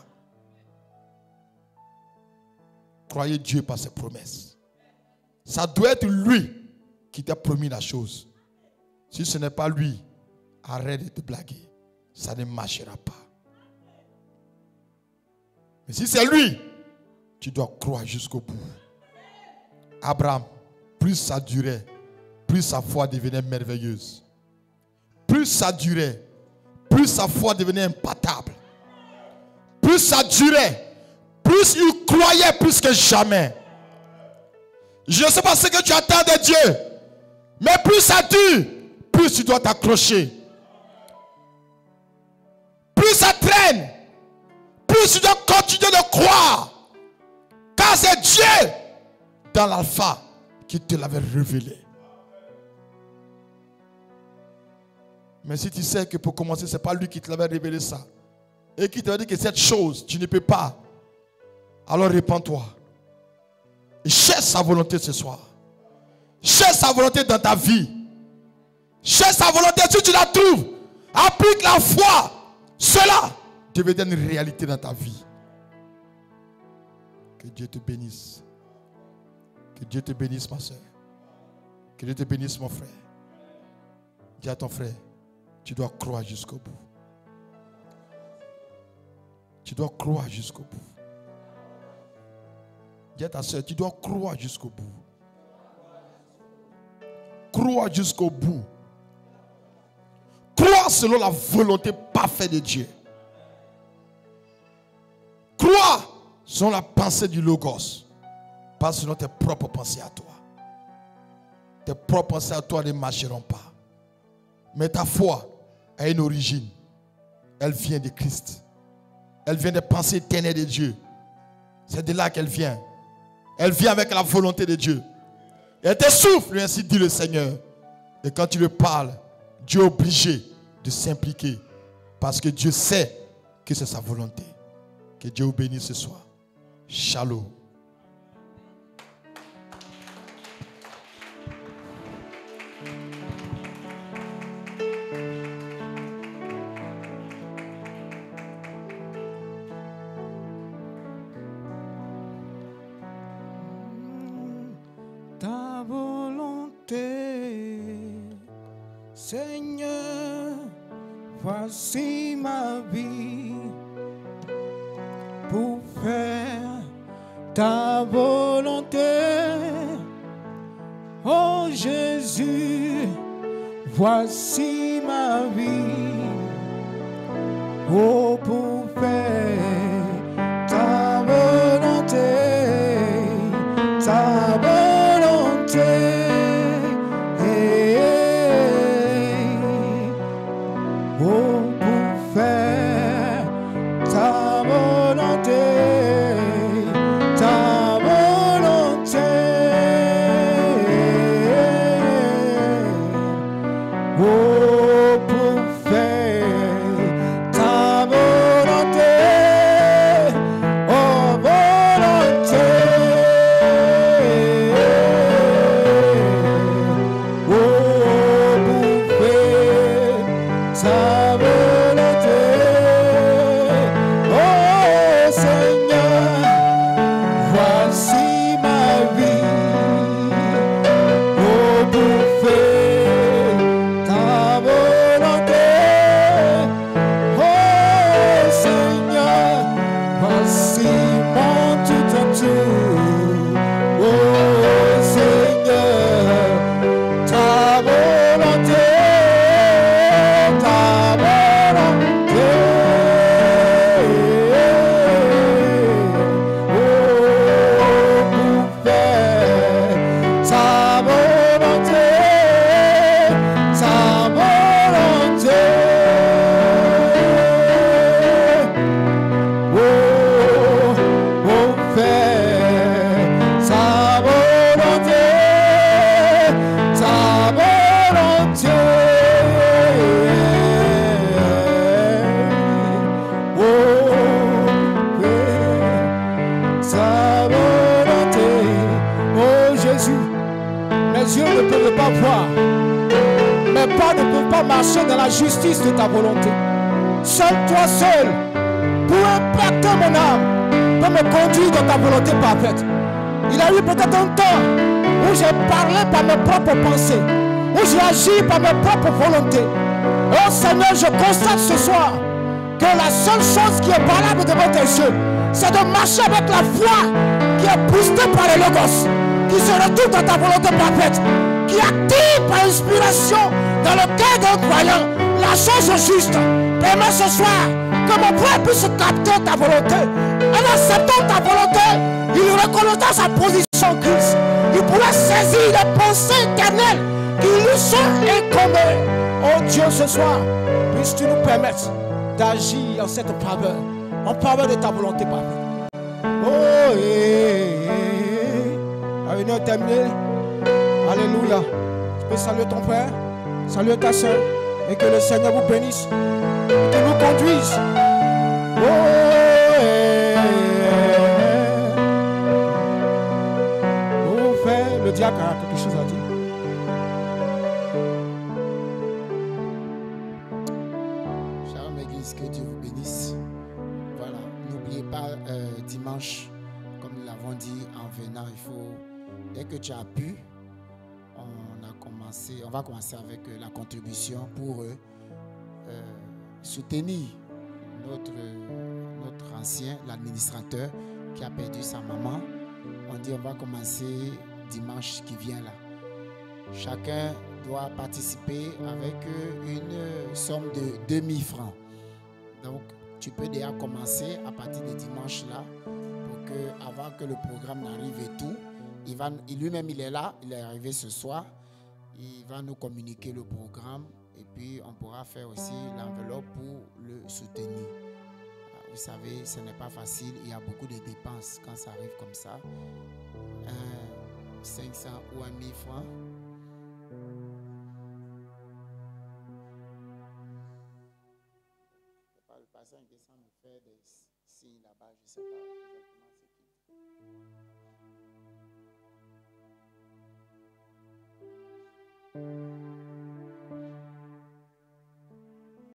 B: Croyez Dieu par ses promesses. Ça doit être lui qui t'a promis la chose. Si ce n'est pas lui, arrête de te blaguer. Ça ne marchera pas. Mais si c'est lui, tu dois croire jusqu'au bout. Abraham, plus ça durait, plus sa foi devenait merveilleuse. Plus ça durait, plus sa foi devenait impatable. Plus ça durait, plus il croyait plus que jamais. Je ne sais pas ce que tu attends de Dieu, mais plus ça dure, plus tu dois t'accrocher. Plus ça traîne, plus tu dois continuer de croire. Car c'est Dieu dans l'alpha qui te l'avait révélé. Mais si tu sais que pour commencer, ce n'est pas lui qui te l'avait révélé ça, et qui te dit que cette chose, tu ne peux pas, alors répands-toi. Et cherche sa volonté ce soir. Cherche sa volonté dans ta vie. Cherche sa volonté, si tu la trouves, applique la foi. Cela deviendra une réalité dans ta vie. Que Dieu te bénisse. Que Dieu te bénisse, ma soeur. Que Dieu te bénisse, mon frère. Dis à ton frère, tu dois croire jusqu'au bout. Tu dois croire jusqu'au bout. Dis à ta soeur, tu dois croire jusqu'au bout. Croire jusqu'au bout. Croire selon la volonté parfaite de Dieu. Croire selon la pensée du Logos. Pas selon tes propres pensées à toi. Tes propres pensées à toi ne marcheront pas. Mais ta foi a une origine. Elle vient de Christ. Elle vient des pensées éternelles de Dieu. C'est de là qu'elle vient. Elle vient avec la volonté de Dieu. Elle te souffle, ainsi dit le Seigneur. Et quand tu le parles, Dieu est obligé de s'impliquer. Parce que Dieu sait que c'est sa volonté. Que Dieu vous bénisse ce soir. Shalom.
A: Ta volonté, Seigneur, voici ma vie pour faire ta volonté. Oh Jésus, voici ma vie, oh pour faire ta volonté, ta volonté. Oh, pour faire ta volonté, ta volonté. Oh, pour faire ta volonté, oh volonté. yeux ne peuvent pas voir. Mes pas ne peuvent pas marcher dans la justice de ta volonté. Seul toi seul, pour impacter mon âme, pour me conduire dans ta volonté parfaite. Il a eu peut-être un temps où j'ai parlé par mes propres pensées, où j'ai agi par mes propres volontés. Oh Seigneur, je constate ce soir que la seule chose qui est valable devant tes yeux, c'est de marcher avec la foi qui est boostée par les logos, qui se retrouve dans ta volonté parfaite, qui active par inspiration dans le cœur d'un croyant la chose juste. Permets ce soir que mon frère puisse capter ta volonté. En acceptant ta volonté, il reconnaîtra sa position en Christ. Il pourra saisir les pensées éternelles qui lui sont incombées. Oh Dieu, ce soir, puisses-tu nous permettre d'agir en cette faveur, en faveur de ta volonté parfaite. Oh, la réunion est terminée. Alléluia. Tu peux saluer ton frère, saluer ta soeur, et que le Seigneur vous bénisse, et qu'il nous conduise. Oh, frère, le diacre a quelque chose à dire.
C: Shalom Église, que Dieu vous bénisse. Voilà, n'oubliez pas dimanche, comme nous l'avons dit en venant, il faut, dès que tu as pu, on va commencer avec la contribution pour soutenir notre ancien, l'administrateur qui a perdu sa maman. On dit on va commencer dimanche qui vient là. Chacun doit participer avec une somme de 2000 francs. Donc tu peux déjà commencer à partir de dimanche là pour que avant que le programme n'arrive et tout, lui-même il est là, il est arrivé ce soir. Il va nous communiquer le programme et puis on pourra faire aussi l'enveloppe pour le soutenir. Vous savez, ce n'est pas facile, il y a beaucoup de dépenses quand ça arrive comme ça. 500 ou 1000 francs. Le pasteur descend nous faire des signes là-bas, je ne sais pas exactement ce qu'il dit.